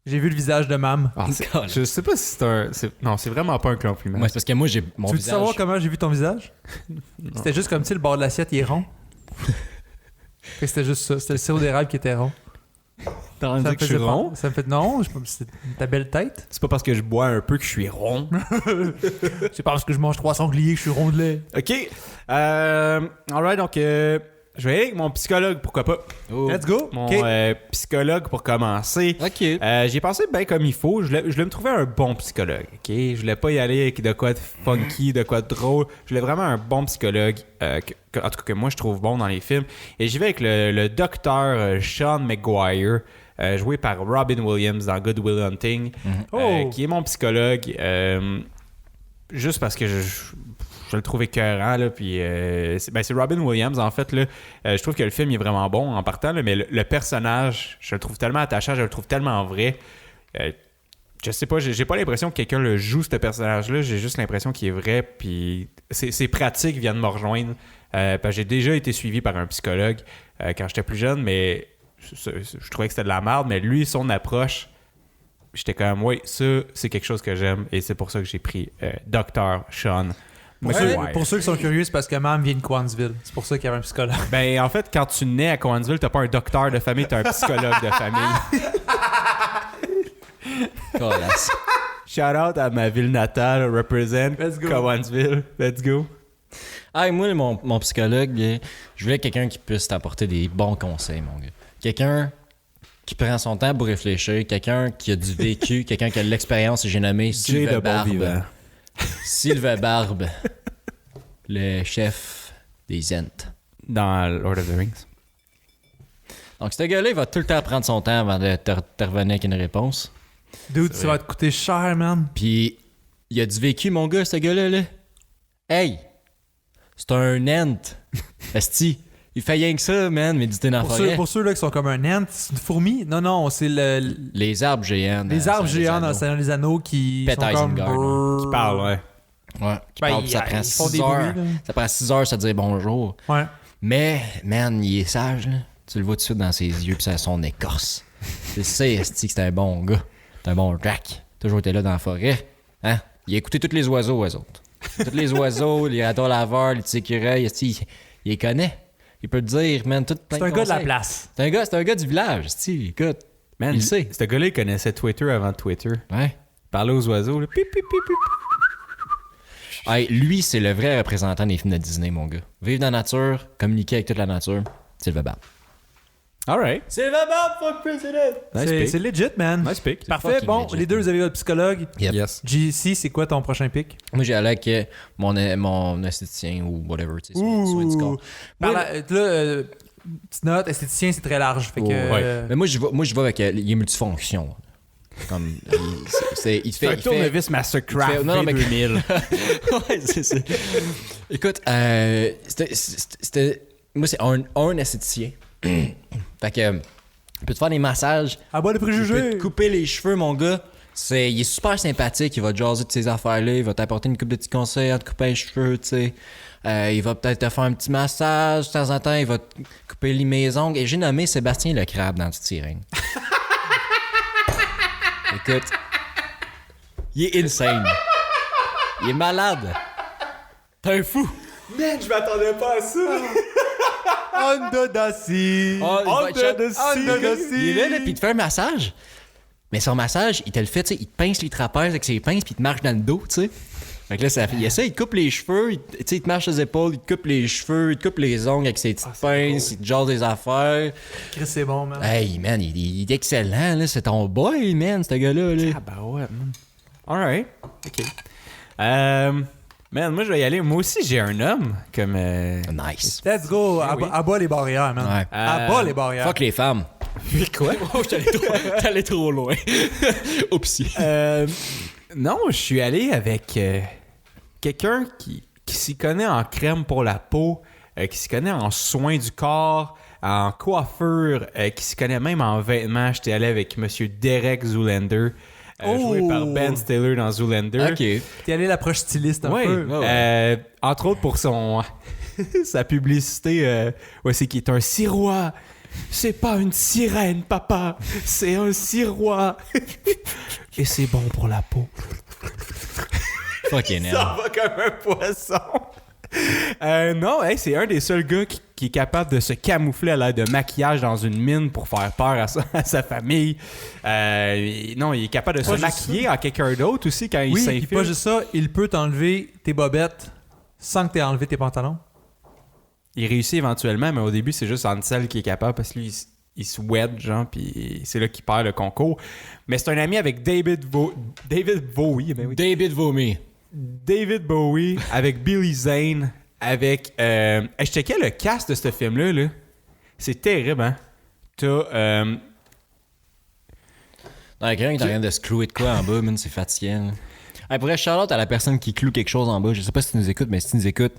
J'ai vu le visage de Mam. Ah, je sais pas si c'est un. Non, c'est vraiment pas un compliment. Moi, c'est parce que moi, j'ai mon Tu veux visage. savoir comment j'ai vu ton visage? C'était juste comme si le bord de l'assiette il est rond. Fait que c'était juste ça. C'était le sirop d'érable qui était rond. T'as dit que je suis faisait rond? pas- Ça me fait non, c'est ta belle tête. C'est pas parce que je bois un peu que je suis rond. C'est pas parce que je mange 3 sangliers que je suis rondelet. OK. Alright, donc je vais aller avec mon psychologue, pourquoi pas. Oh. Let's go. Mon Ok. psychologue pour commencer. Ok. J'ai pensé bien comme il faut. Je voulais me trouver un bon psychologue. Ok, je voulais pas y aller avec de quoi de funky, de quoi de drôle. Je voulais vraiment un bon psychologue, en tout cas que moi je trouve bon dans les films. Et j'y vais avec le docteur Sean McGuire, joué par Robin Williams dans Good Will Hunting, Oh. qui est mon psychologue. Juste parce que je le trouve écœurant, là, puis c'est Robin Williams, en fait, là. Je trouve que le film est vraiment bon en partant, là, mais le personnage, je le trouve tellement attachant, je le trouve tellement vrai. Je sais pas, j'ai pas l'impression que quelqu'un le joue, ce personnage-là, j'ai juste l'impression qu'il est vrai, puis ses pratiques viennent me rejoindre. Parce que j'ai déjà été suivi par un psychologue quand j'étais plus jeune, mais je trouvais que c'était de la merde, mais lui, son approche, j'étais comme, oui, ça, c'est quelque chose que j'aime, et c'est pour ça que j'ai pris Dr. Sean. Pour ceux qui sont curieux, c'est parce que Mam vient de Coansville. C'est pour ça qu'il y avait un psychologue. Ben, en fait, quand tu nais à Coansville, t'as pas un docteur de famille, t'as un psychologue de famille. Colasse. Shout out à ma ville natale, represent Let's go. Coansville. Let's go. Ah, et moi, mon psychologue, je voulais quelqu'un qui puisse t'apporter des bons conseils, mon gars. Quelqu'un qui prend son temps pour réfléchir, quelqu'un qui a du vécu, quelqu'un qui a de l'expérience, et j'ai nommé Jay de bon vivant. Sylvain Barbe, le chef des Ents. Dans Lord of the Rings. Donc, ce gars-là, il va tout le temps prendre son temps avant de te revenir avec une réponse. Dude, ça va te coûter cher, man. Puis, il a du vécu, mon gars, ce gars-là. Là. Hey! C'est un Ent. Esti, il fait rien que ça, man, méditer dans la forêt. Pour ceux là qui sont comme un ant, c'est une fourmi? Non, c'est Les arbres géants. les arbres géants dans le Seigneur des Anneaux qui Pet sont comme... Isengard, Qui parle, ouais. Ouais, qui Ben, parle, puis ça prend ils font 6 des heures. bruits, là. Ça prend 6 heures, ça te dire bonjour. Ouais. Mais, man, il est sage, là. Tu le vois tout de suite dans ses yeux, puis ça son écorce. Tu sais, esti, que c'est un bon gars. C'est un bon Jack. Toujours été là dans la forêt. Hein? Il a écouté tous les oiseaux, eux autres. Tous les oiseaux, les ratons laveurs, les petits écureuils, esti, il les connaît. Il peut te dire, man, tout plein C'est un de gars de la conseils. place. C'est un gars du village, esti, écoute. Man, Il le sait. Ce gars-là, il connaissait Twitter avant Twitter. Ouais. Il parlait aux oiseaux, là. Pip, pip, pip, pip. Hey, lui, c'est le vrai représentant des films de Disney, mon gars. Vivre dans la nature, communiquer avec toute la nature, Sylvain Barbe. Alright. Sylvain Barbe, fuck president! Nice C'est pick. legit, man. Nice pick. Parfait. fucking Bon, legit, les deux, vous avez votre psychologue. Yep. Yes. JC, c'est quoi ton prochain pick? Moi, j'ai allé avec mon esthéticien ou whatever, tu sais, soin du corps. Petite note, esthéticien, c'est très large. Fait que, ouais. Mais moi, je vais avec... il est multifonction. Comme... il C'est un tournevis Mastercraft il fait- non, mais- V2000. ouais, c'est ça. Écoute, moi, c'est un esthéticien. Fait que... il peut te faire des massages. à bas les Il peut préjugés. te couper les cheveux, mon gars. Il est super sympathique. Il va te jaser de ces affaires-là. Il va t'apporter une coupe de petits conseils à te couper les cheveux, tu sais. Il va peut-être te faire un petit massage de temps en temps. Il va te couper mes ongles. Et j'ai nommé Sébastien le crabe dans Titi Ring. Écoute, il est insane. Il est malade. T'es un fou. Man, je m'attendais pas à ça. Under the sea. Under the sea. Under the sea. Il est là, puis il te fait un massage. Mais son massage, il te le fait, tu sais, il te pince les trapèzes avec ses pinces, puis il te marche dans le dos, tu sais. Fait que là, il essaie, il te coupe les cheveux, tu sais, il te marche les épaules, il te coupe les cheveux, il te coupe les ongles avec ses petites pinces, il te jase des affaires. Chris, c'est bon, man. Hey, man, il est excellent, là. C'est ton boy, man, ce gars-là, là. Ah bah ouais, man. Alright. OK. Man, moi, je vais y aller. Moi aussi, j'ai un homme comme... Nice. Let's go. oui. À bas les barrières, man. Ouais. À bas les barrières. Fuck les femmes. Quoi? Oh, t'allais trop loin. Oupsie. Non, je suis allé avec quelqu'un qui s'y connaît en crème pour la peau, qui s'y connaît en soins du corps, en coiffure, qui s'y connaît même en vêtements. J'étais allé avec Monsieur Derek Zoolander, joué par Ben Stiller dans Zoolander. OK. T'es allé l'approche styliste un Ouais, peu. entre autres pour son sa publicité, c'est qu'il est un sirois. C'est pas une sirène, papa. C'est un sirois. Et c'est bon pour la peau. Fucking hell. Ça va comme un poisson. Non, c'est un des seuls gars qui est capable de se camoufler à l'aide de maquillage dans une mine pour faire peur à sa famille. Non, il est capable de se maquiller en quelqu'un d'autre aussi quand il Oui, puis s'infiltre. pas juste ça, il peut t'enlever tes bobettes sans que t'aies enlevé tes pantalons. Il réussit éventuellement, mais au début, c'est juste Ansel qui est capable parce que lui, il se wed, genre, puis c'est là qu'il perd le concours. Mais c'est un ami avec David Bowie. Ben oui. David Vomi. David Bowie, avec Billy Zane, avec... je checkais le cast de ce film-là, là. C'est terrible, hein? T'as... Non, il y a quelqu'un qui est en train de se clouer de quoi en bas, man, c'est fatigant. Hey, pour vrai, shout-out à la personne qui cloue quelque chose en bas. Je sais pas si tu nous écoutes, mais si tu nous écoutes...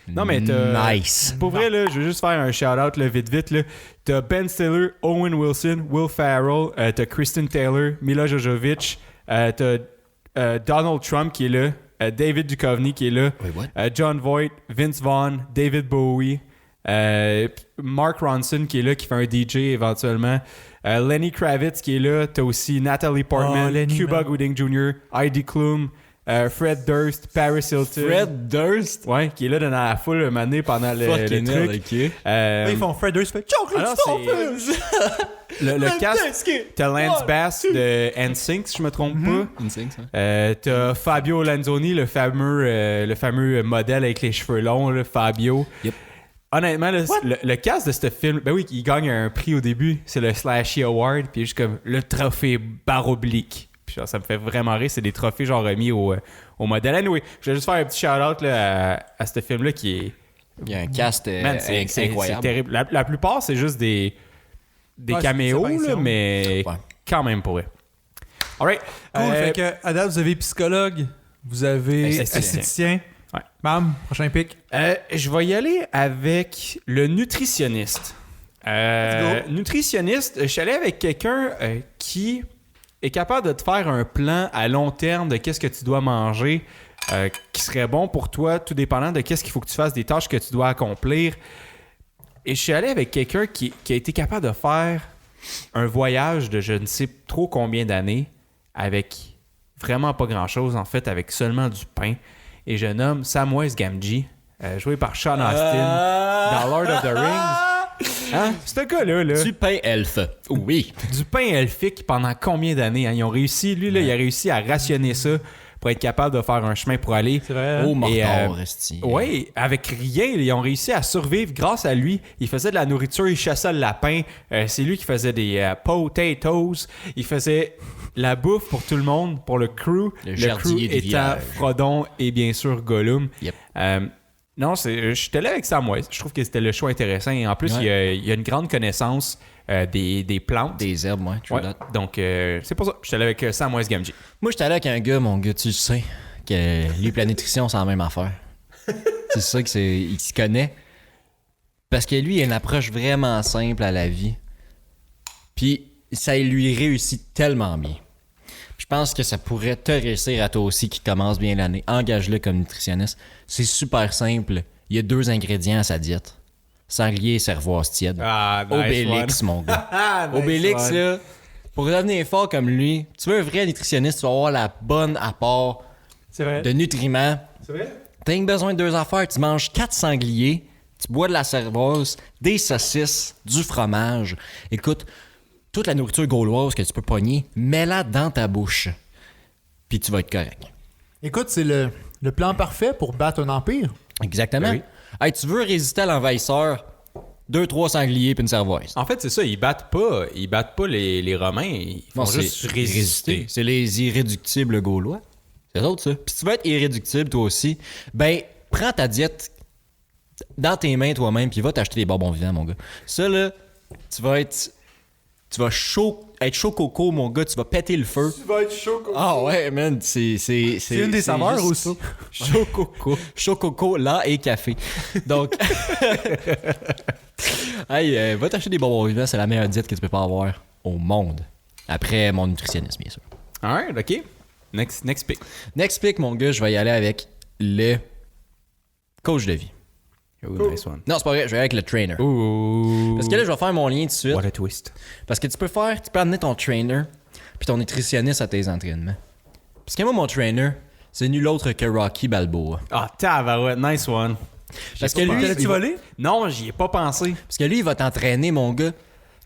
Non, mais t'as... Nice. Pour vrai, là, je veux juste faire un shout-out, là, vite, là. T'as Ben Stiller, Owen Wilson, Will Ferrell, t'as Kristen Taylor, Mila Jovovich, t'as Donald Trump qui est là, David Duchovny qui est là, Wait, what? John Voight, Vince Vaughn, David Bowie, Mark Ronson qui est là, qui fait un DJ éventuellement, Lenny Kravitz qui est là, t'as aussi Natalie Portman, Lenny, Cuba man. Gooding Jr., Heidi Klum, Fred Durst, Paris Hilton. Fred Durst? Ouais, qui est là dans la foule un moment donné pendant le Fucking truc. hell, ok. Là, ils font Fred Durst fait Chocolate alors, Starfish! le cast, t'as Lance Bass de NSYNC, si je me trompe pas. T'as Fabio Lanzoni, le fameux modèle avec les cheveux longs, là, Fabio. Yep. Honnêtement, le cast de ce film, ben oui, il gagne un prix au début, c'est le Slashy Award, puis juste comme le trophée barre oblique. Puis genre, ça me fait vraiment rire, c'est des trophées genre remis au modèle. Anyway, je vais juste faire un petit shout-out là, à ce film-là qui est... Il y a un cast Man, c'est incroyable. C'est terrible. La plupart, c'est juste des Ouais, caméos, c'est là, mais Ouais. quand même pour eux. All right. Cool, fait que, à date, vous avez psychologue, vous avez Esthéticien. esthéticien. Bam, prochain pic. Je vais y aller avec le nutritionniste. Nutritionniste, je suis allé avec quelqu'un qui est capable de te faire un plan à long terme de qu'est-ce que tu dois manger, qui serait bon pour toi, tout dépendant de qu'est-ce qu'il faut que tu fasses, des tâches que tu dois accomplir. Et je suis allé avec quelqu'un qui a été capable de faire un voyage de je ne sais trop combien d'années avec vraiment pas grand-chose, en fait, avec seulement du pain. Et je nomme Samwise Gamgee, joué par Sean Astin dans Lord of the Rings. Hein? Ce gars-là, là, Du pain elfe. Oui. du pain elfique pendant combien d'années? Hein? Ils ont réussi, lui, là, il a réussi à rationner ça pour être capable de faire un chemin pour aller. C'est vrai. Au Et, Mordor, esti. Oui, avec rien, ils ont réussi à survivre grâce à lui. Il faisait de la nourriture, il chassait le lapin. C'est lui qui faisait des potatoes. Il faisait la bouffe pour tout le monde, pour le crew. Le Le jardinier crew du étant village. Frodon et bien sûr Gollum. Yep. Non, je suis allé avec Samwise. Je trouve que c'était le choix intéressant. Et en plus, Ouais. il y a une grande connaissance des plantes. Des herbes, ouais. True Ouais. that. Donc, c'est pour ça. Je suis allé avec Samwise Gamgee. Moi, j'étais allé avec un gars, mon gars, tu sais, que lui et la nutrition, c'est la même affaire. C'est ça il se connaît. Parce que lui, il a une approche vraiment simple à la vie. Puis, ça lui réussit tellement bien. Je pense que ça pourrait te réussir à toi aussi qui commence bien l'année. Engage-le comme nutritionniste. C'est super simple. Il y a 2 ingrédients à sa diète. Sanglier et cervoise tiède. Ah, nice Obélix, mon gars. Obélix, là, pour devenir fort comme lui, tu veux un vrai nutritionniste, tu vas avoir la bonne apport C'est vrai. de nutriments. C'est vrai. T'as rien besoin de 2 affaires. Tu manges 4 sangliers, tu bois de la cervoise, des saucisses, du fromage. Écoute, toute la nourriture gauloise que tu peux pogner, mets-la dans ta bouche. Puis tu vas être correct. Écoute, c'est le plan parfait pour battre un empire. Exactement. Oui. Hey, tu veux résister à l'envahisseur, 2-3 sangliers puis une cervoise. En fait, c'est ça. Ils battent pas les Romains. Ils font Non, juste résister. C'est les irréductibles gaulois. C'est eux autres, ça. Puis si tu veux être irréductible, toi aussi, ben, prends ta diète dans tes mains toi-même, puis va t'acheter des bonbons vivants, mon gars. Ça, là, tu vas être chaud coco, mon gars. Tu vas péter le feu. Tu vas être chaud comme Ah ouais, man, c'est une des saveurs juste aussi. Chaud coco. Chaud coco, lait et café. Donc, hey, va t'acheter des bonbons vivants, c'est la meilleure diète que tu peux pas avoir au monde. Après mon nutritionniste, bien sûr. Alright, OK. Next pick. Next pick, mon gars, je vais y aller avec le coach de vie. Ooh, nice one. Non, c'est pas vrai, je vais y aller avec le trainer. Ooh. Parce que là, je vais faire mon lien tout de suite. What a twist. Parce que tu peux amener ton trainer puis ton nutritionniste à tes entraînements. Parce que moi, mon trainer, c'est nul autre que Rocky Balboa. Ah, tabarouette. Nice one. Parce que pas lui, pensé. L'as-tu volé? Non, j'y ai pas pensé. Parce que lui, il va t'entraîner, mon gars.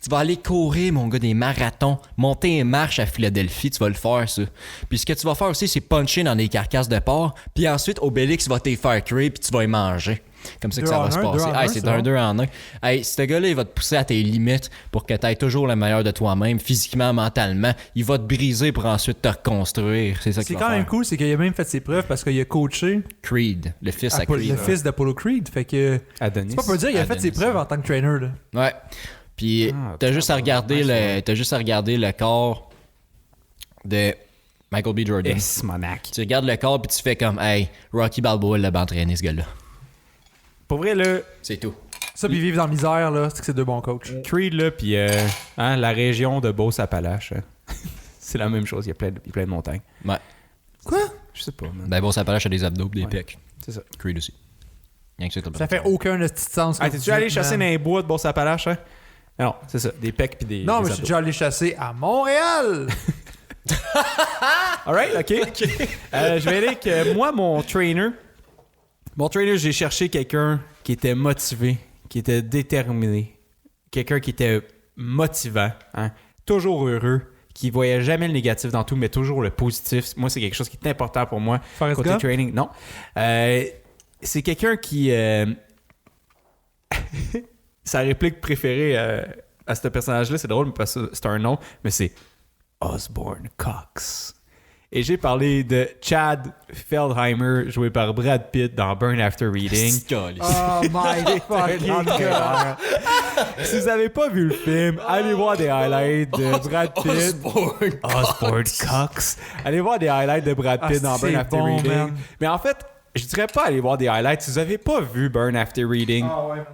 Tu vas aller courir, mon gars, des marathons, monter une marche à Philadelphie, tu vas le faire, ça. Puis ce que tu vas faire aussi, c'est puncher dans des carcasses de porc, puis ensuite, Obélix va te faire cuire, puis tu vas y manger. Comme ça que ça va se passer. Hey, c'est un 2 en 1. Hey, ce gars-là, il va te pousser à tes limites pour que tu aies toujours le meilleur de toi-même, physiquement, mentalement. Il va te briser pour ensuite te reconstruire. C'est ça C'est qu'il va quand même faire. cool, c'est qu'il a même fait ses preuves parce qu'il a coaché Creed, le fils à Creed. le fils d'Apollo Creed. Fait que. Adonis. C'est pas pour dire, il a fait ses Adonis, preuves en tant que trainer. Là. Ouais. Puis t'as juste à regarder le corps de Michael B. Jordan. Yes, monac. Tu regardes le corps puis tu fais comme hey, Rocky Balboa l'a bien entraîné ce gars-là. Pour vrai, là, C'est tout. Ça, puis vivre dans la misère, là, c'est que c'est 2 bons coachs. Creed, là, puis la région de Beauce-Appalaches, c'est la même chose. Il y a plein de montagnes. Ouais. Quoi? Je sais pas, man. Ben bon, ça apparaît à des abdos pis des Ouais. pecs. C'est ça. Creed aussi. Rien que ça, t'as pas Ça fait besoin. aucun petit sens. Ah, comme t'es-tu tu allé dis, chasser dans man. les bois de Beauce-Appalaches, hein? Non, c'est ça. Des pecs puis des. Non, des mais je suis abdos. déjà allé chasser à Montréal. Alright, OK. Je vais aller avec moi, mon trainer. Mon trainer, j'ai cherché quelqu'un qui était motivé, qui était déterminé, quelqu'un qui était motivant, hein, toujours heureux, qui voyait jamais le négatif dans tout, mais toujours le positif. Moi, c'est quelque chose qui est important pour moi. Forrest Côté Gump? training, non. C'est quelqu'un qui... sa réplique préférée à ce personnage-là, c'est drôle parce que c'est un nom, mais c'est Osborne Cox. Et j'ai parlé de Chad Feldheimer, joué par Brad Pitt dans Burn After Reading. Oh my fucking god. Si vous n'avez pas vu le film, allez voir des highlights de Brad Pitt. Osborne Cox. Allez voir des highlights de Brad Pitt dans c'est Burn After bon, Reading. man. Mais en fait, je dirais pas aller voir des highlights. Si vous avez pas vu Burn After Reading,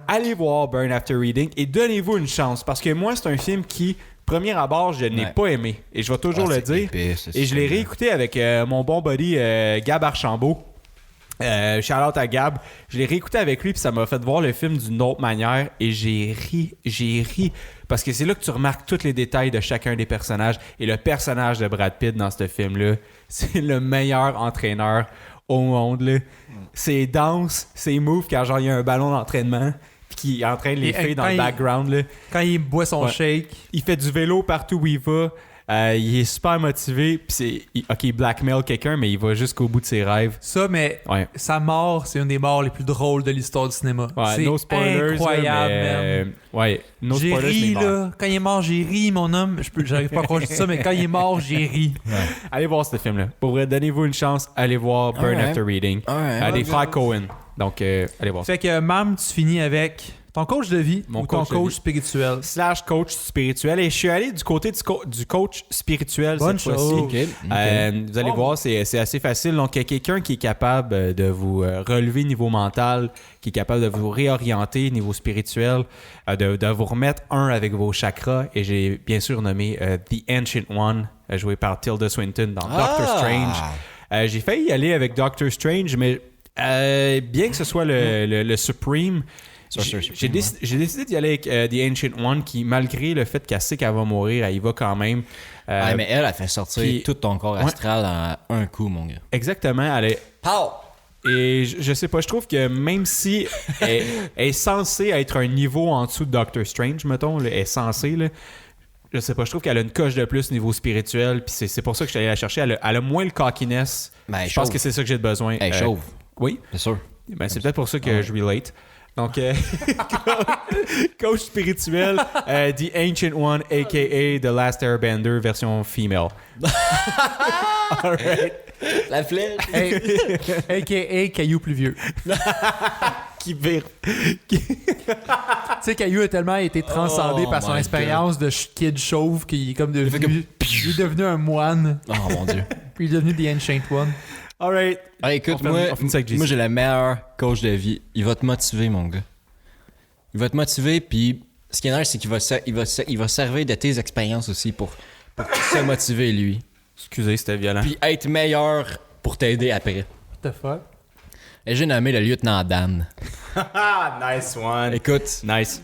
allez voir Burn After Reading et donnez-vous une chance. Parce que moi, c'est un film qui, premier abord, je n'ai pas aimé. Et je vais toujours le dire. Et je l'ai réécouté avec mon bon buddy Gab Archambault. Shout out à Gab. Je l'ai réécouté avec lui puis ça m'a fait voir le film d'une autre manière et j'ai ri parce que c'est là que tu remarques tous les détails de chacun des personnages et le personnage de Brad Pitt dans ce film-là, c'est le meilleur entraîneur au monde là. Ses danses, ses moves quand genre il y a un ballon d'entraînement puis qu'il entraîne les filles dans le background là. Quand il boit son shake, il fait du vélo partout où il va. Il est super motivé puis il blackmail quelqu'un mais il va jusqu'au bout de ses rêves. Ça, mais sa mort, c'est une des morts les plus drôles de l'histoire du cinéma. Ouais, c'est no spoilers, incroyable, là, mais, no j'ai spoilers, ri, mais là. Quand il est mort, j'ai ri, mon homme. J'arrive pas à croire que je dis ça, mais quand il est mort, j'ai ri. Ouais. Allez voir ce film-là. Pour vrai, donnez-vous une chance. Allez voir Burn After Reading. Des frères Cohen. Donc, allez voir ça. Fait que, Mam, tu finis avec ton coach de vie ou ton coach spirituel. / coach spirituel. Et je suis allé du côté du coach spirituel Bonne cette fois-ci. chose. Vous allez voir, c'est assez facile. Donc, il y a quelqu'un qui est capable de vous relever niveau mental, qui est capable de vous réorienter niveau spirituel, de vous remettre un avec vos chakras. Et j'ai bien sûr nommé The Ancient One, joué par Tilda Swinton dans Doctor Strange. J'ai failli y aller avec Doctor Strange, mais bien que ce soit le Supreme... J'ai décidé d'y aller avec The Ancient One qui, malgré le fait qu'elle sait qu'elle va mourir, elle y va quand même. Mais elle a fait sortir tout ton corps astral en un coup, mon gars. Exactement. Elle est... Pow! Et je sais pas, je trouve que même si elle est censée être un niveau en dessous de Doctor Strange, mettons, là, elle est censée, là, je sais pas, je trouve qu'elle a une coche de plus niveau spirituel, puis c'est pour ça que je suis allé la chercher. Elle a moins le cockiness. Ben, je pense que c'est ça que j'ai besoin. Elle chauve. Oui. C'est sûr. Ben, c'est peut-être pour ça que je relate. Donc, coach spirituel, The Ancient One, a.k.a. The Last Airbender, version female. All right. La flèche. A.k.a. Caillou plus vieux. Qui vire. Tu sais, Caillou a tellement été transcendé par son expérience de kid chauve qu'il est comme devenu... Il est devenu un moine. Oh mon Dieu. Puis il est devenu The Ancient One. Alright. Écoute, moi j'ai le meilleur coach de vie. Il va te motiver, mon gars. Il va te motiver, puis ce qui est nice, c'est qu'il va servir de tes expériences aussi pour se motiver, lui. Excusez, c'était violent. Puis être meilleur pour t'aider après. What the fuck? Et j'ai nommé le lieutenant Dan. Nice one. Écoute. Nice.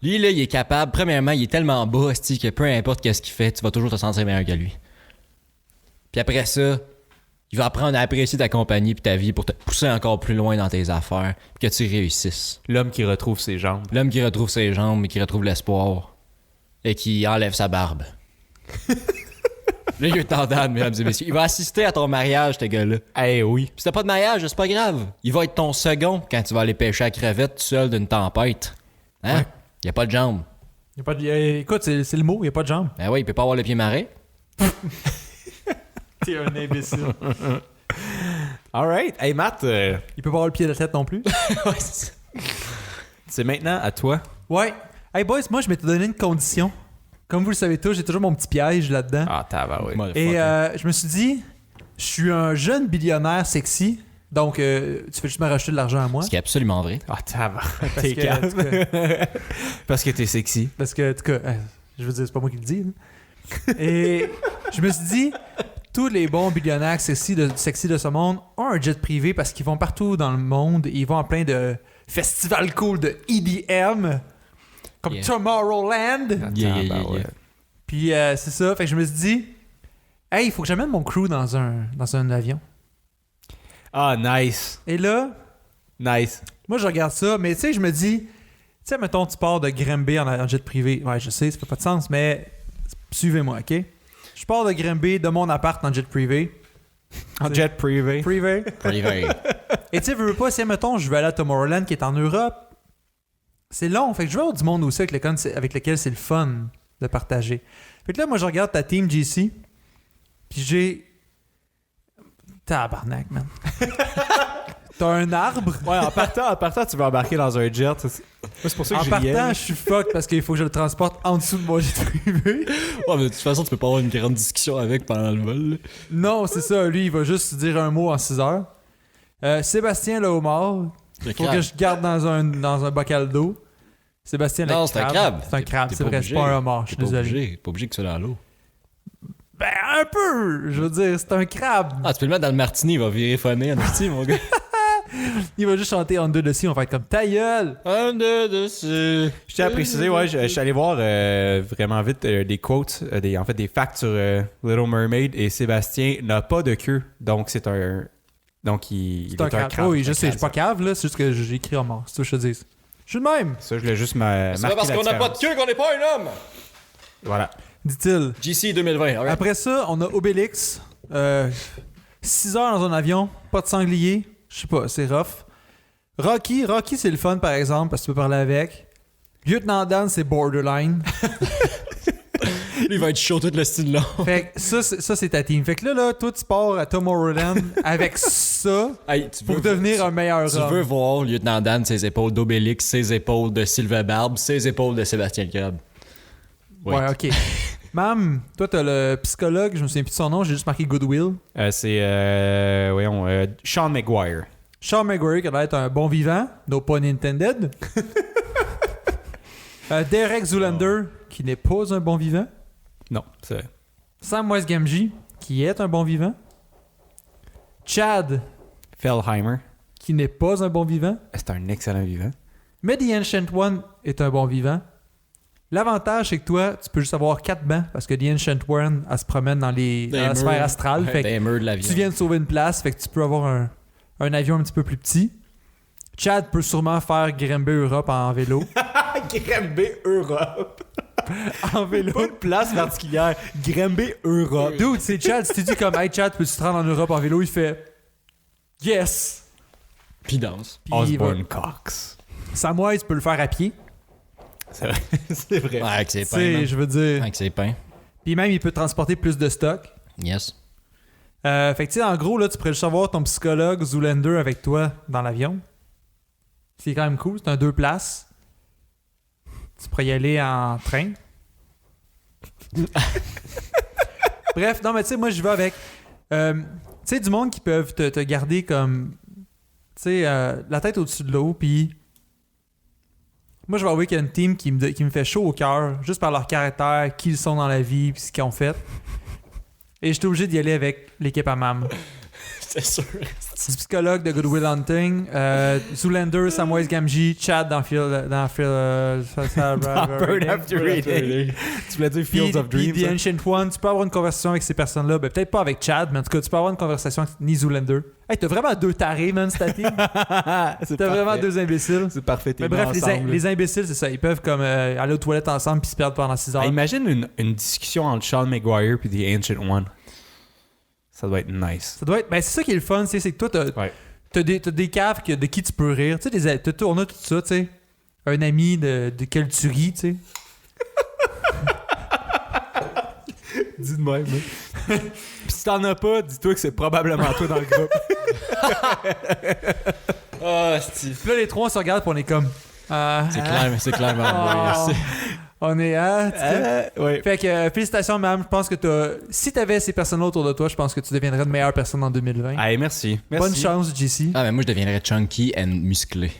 Lui, là, il est capable. Premièrement, il est tellement bas, que peu importe qu'est-ce qu'il fait, tu vas toujours te sentir meilleur que lui. Puis après ça, il va apprendre à apprécier ta compagnie et ta vie pour te pousser encore plus loin dans tes affaires et que tu réussisses. L'homme qui retrouve ses jambes. L'homme qui retrouve ses jambes et qui retrouve l'espoir et qui enlève sa barbe. Le lieutenant Dan, mesdames et messieurs. Il va assister à ton mariage, ce gars-là. Eh oui. Puis si t'as pas de mariage, c'est pas grave. Il va être ton second quand tu vas aller pêcher à crevette tout seul d'une tempête. Hein? Ouais. Il y a pas de jambes. Écoute, c'est le mot, il n'y a pas de jambes. Ben oui, il peut pas avoir le pied marais. T'es un imbécile. Alright. Hey Matt. Il peut pas avoir le pied de la tête non plus. Ouais, c'est maintenant à toi. Ouais. Hey boys, moi je m'étais donné une condition. Comme vous le savez tous, j'ai toujours mon petit piège là-dedans. Ah, tabarouette. Et je me suis dit, je suis un jeune billionnaire sexy. Donc, tu fais juste me rajouter de l'argent à moi. Ce qui est absolument vrai. Ah, tabarouette. Parce T'es que, en tout cas, Parce que t'es sexy. parce que, en tout cas, je veux dire, c'est pas moi qui le dis. Là. Et je me suis dit, tous les bons billionnaires sexy de ce monde ont un jet privé parce qu'ils vont partout dans le monde. Ils vont à plein de festivals cool de EDM, comme Tomorrowland. Yeah. Puis c'est ça. Fait que je me suis dit, hey, il faut que j'amène mon crew dans un avion. Ah, nice. Et là, Nice. moi, je regarde ça, mais tu sais, je me dis, tu sais, mettons, tu pars de Granby en jet privé. Ouais, je sais, ça fait pas de sens, mais suivez-moi, OK? Je pars de Granby, de mon appart en jet privé. En jet privé. Privé. Privé. Et tu sais, veux pas, si, mettons, je vais aller à Tomorrowland qui est en Europe, c'est long. Fait que je vais avoir du monde aussi avec lequel c'est le fun de partager. Fait que là, moi, je regarde ta team GC, puis j'ai... Tabarnak, man. T'as un arbre. Ouais, en partant, tu veux embarquer dans un jet. C'est pour ça que En je partant, je suis fuck parce qu'il faut que je le transporte en dessous de mon jet privé. Ouais, mais de toute façon, tu peux pas avoir une grande discussion avec pendant le vol. Non, c'est ça. Lui, il va juste dire un mot en 6 heures. Sébastien le homard. Le Faut crabe. que je garde dans un bocal d'eau. Sébastien Non, le c'est un crabe. C'est un crabe, T'es c'est pas vrai, c'est pas un homard, je suis T'es pas désolé. obligé. T'es pas obligé que tu sois dans l'eau. Ben, un peu! Je veux dire, c'est un crabe. Ah, tu peux le mettre dans le martini, il va virer phoné en esti, mon gars. Il va juste chanter en deux dessus, on va être comme ta gueule! Un, deux, dessus. Je tiens à préciser, ouais, je suis allé voir vraiment vite des quotes, des facts sur Little Mermaid et Sébastien n'a pas de queue, donc c'est un. Donc il C'est un est un crabe. crabe. Oui, je un sais, je suis pas crabe, cave, là, c'est juste que j'ai écrit homard, c'est tout ce que je te dis. Je suis le même, ça, je voulais juste marquer C'est pas parce la qu'on n'a pas de différence. queue qu'on n'est pas un homme. Voilà. dit-il. GC 2020, alright. Après ça, on a Obélix. 6 heures dans un avion, pas de sanglier. Je sais pas, c'est rough. Rocky, c'est le fun par exemple, parce que tu peux parler avec. Lieutenant Dan, c'est borderline. Lui, il va être chaud tout le style là. Fait que ça, c'est ta team. Fait que là, toi, tu pars à Tomorrowland avec ça Hey, tu pour devenir un meilleur Tu homme. veux voir Lieutenant Dan, ses épaules d'Obélix, ses épaules de Sylvain-Barbe, ses épaules de Sébastien le Crabe. Ouais, ok. Mam, toi, t'as le psychologue, je me souviens plus de son nom, j'ai juste marqué Goodwill. C'est Sean McGuire. Sean McGuire, qui a l'air d'être un bon vivant, no pun intended. Derek Zoolander, qui n'est pas un bon vivant. Non, c'est Samwise Gamgee, qui est un bon vivant. Chad, Fellheimer. qui n'est pas un bon vivant. C'est un excellent vivant. Mais The Ancient One est un bon vivant. L'avantage, c'est que toi, tu peux juste avoir 4 bancs, parce que The Ancient One, elle se promène dans la sphère astrale. Fait que Des murs de l'avion. tu viens de sauver une place, fait que tu peux avoir un avion un petit peu plus petit. Chad peut sûrement faire Grimby Europe en vélo. Grimby Europe. En vélo. Pas de place particulière. Grimby Europe. Dude, c'est Chad. Si tu dis comme, hey Chad, peux-tu te rendre en Europe en vélo? Il fait, yes. Puis danse. Puis il va. Osborne Cox. Samwise peut le faire à pied. C'est vrai. C'est vrai. Ouais, avec ses Tu pains. sais, man. je veux dire. Avec ses pains. Puis même, il peut transporter plus de stock. Yes. Fait que tu sais, en gros, là, tu pourrais juste avoir ton psychologue Zoolander avec toi dans l'avion. C'est quand même cool. C'est un 2 places. Tu pourrais y aller en train. Bref, non, mais tu sais, moi, je vais avec. Tu sais, du monde qui peuvent te garder comme. Tu sais, la tête au-dessus de l'eau, puis. Moi, je vais avouer qu'il y a une team qui me fait chaud au cœur, juste par leur caractère, qui ils sont dans la vie, puis ce qu'ils ont fait. Et j'étais obligé d'y aller avec l'équipe à Mam. C'est sûr. C'est psychologue de Good Will Hunting, Zoolander, Samwise Gamgee, Chad dans Burn After Reading. Tu voulais dire Fields of Dreams. The Ancient One, tu peux avoir une conversation avec ces personnes-là. Ben, peut-être pas avec Chad, mais en tout cas, tu peux avoir une conversation avec ni Zoolander. Hey, t'as vraiment 2 tarés, man, cette team. T'as vraiment 2 imbéciles. C'est parfait. Mais bref, les imbéciles, c'est ça. Ils peuvent comme aller aux toilettes ensemble puis se perdre pendant 6 heures. Imagine une discussion entre Sean McGuire et The Ancient One. Ça doit être nice. Ça doit être. Ben, c'est ça qui est le fun, c'est que toi, t'as des caves de qui tu peux rire. Tu sais, on a tout ça, tu sais. Un ami de quel tu ris, tu sais. Dis de même. Puis si t'en as pas, dis-toi que c'est probablement toi dans le groupe. Ah, Steve. Puis là, les 3, on se regarde puis on est comme. C'est clairement. Oh. On est Ouais. Fait que félicitations, Mam. Je pense que si t'avais ces personnes-là autour de toi, je pense que tu deviendrais une meilleure personne en 2020. Allez, merci. Bonne chance, JC. Ah, mais moi, je deviendrais chunky and musclé.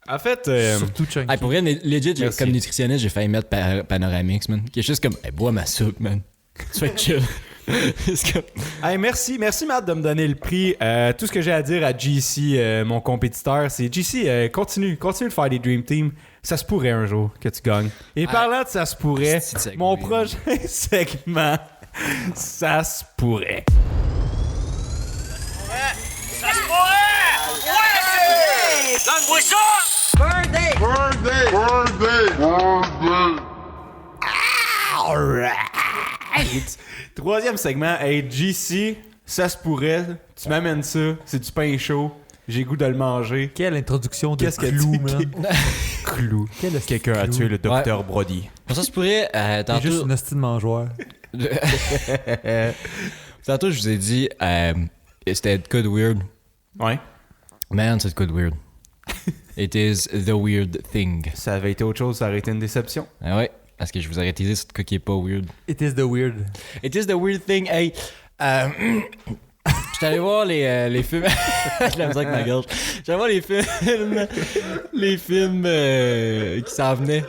En fait, Surtout Chunky. Hey, pour vrai, legit, Merci. comme nutritionniste, j'ai failli mettre Panoramix, man. Qui est juste comme, hey, bois ma soupe, man. Sois chill. C'est comme... hey, merci Matt de me donner le prix. Tout ce que j'ai à dire à JC, mon compétiteur, c'est JC, continue de faire des Dream Team. Ça se pourrait un jour que tu gagnes. Et parlant de ça se pourrait, C'est segway, mon là. prochain segment, ça se pourrait. Alright! Troisième segment, hey JC, ça se pourrait, tu m'amènes ça, c'est du pain chaud, j'ai goût de le manger. Quelle introduction de Qu'est-ce que clou, tu- man. Clou. Quelqu'un a tué le docteur Brody. Pour ça, se pourrait, C'est juste tantôt, une hostie de mangeoire. tantôt, je vous ai dit, c'était de code weird. Ouais. Man, c'est de code weird. It is the weird thing. Ça avait été autre chose, ça aurait été une déception. Ah ouais, parce que je vous aurais teasé ce truc qui est pas weird. It is the weird. It is the weird thing. Hey, J'étais allé voir les films. J'ai la misère avec ma gorge. J'étais allé voir les films qui s'en venaient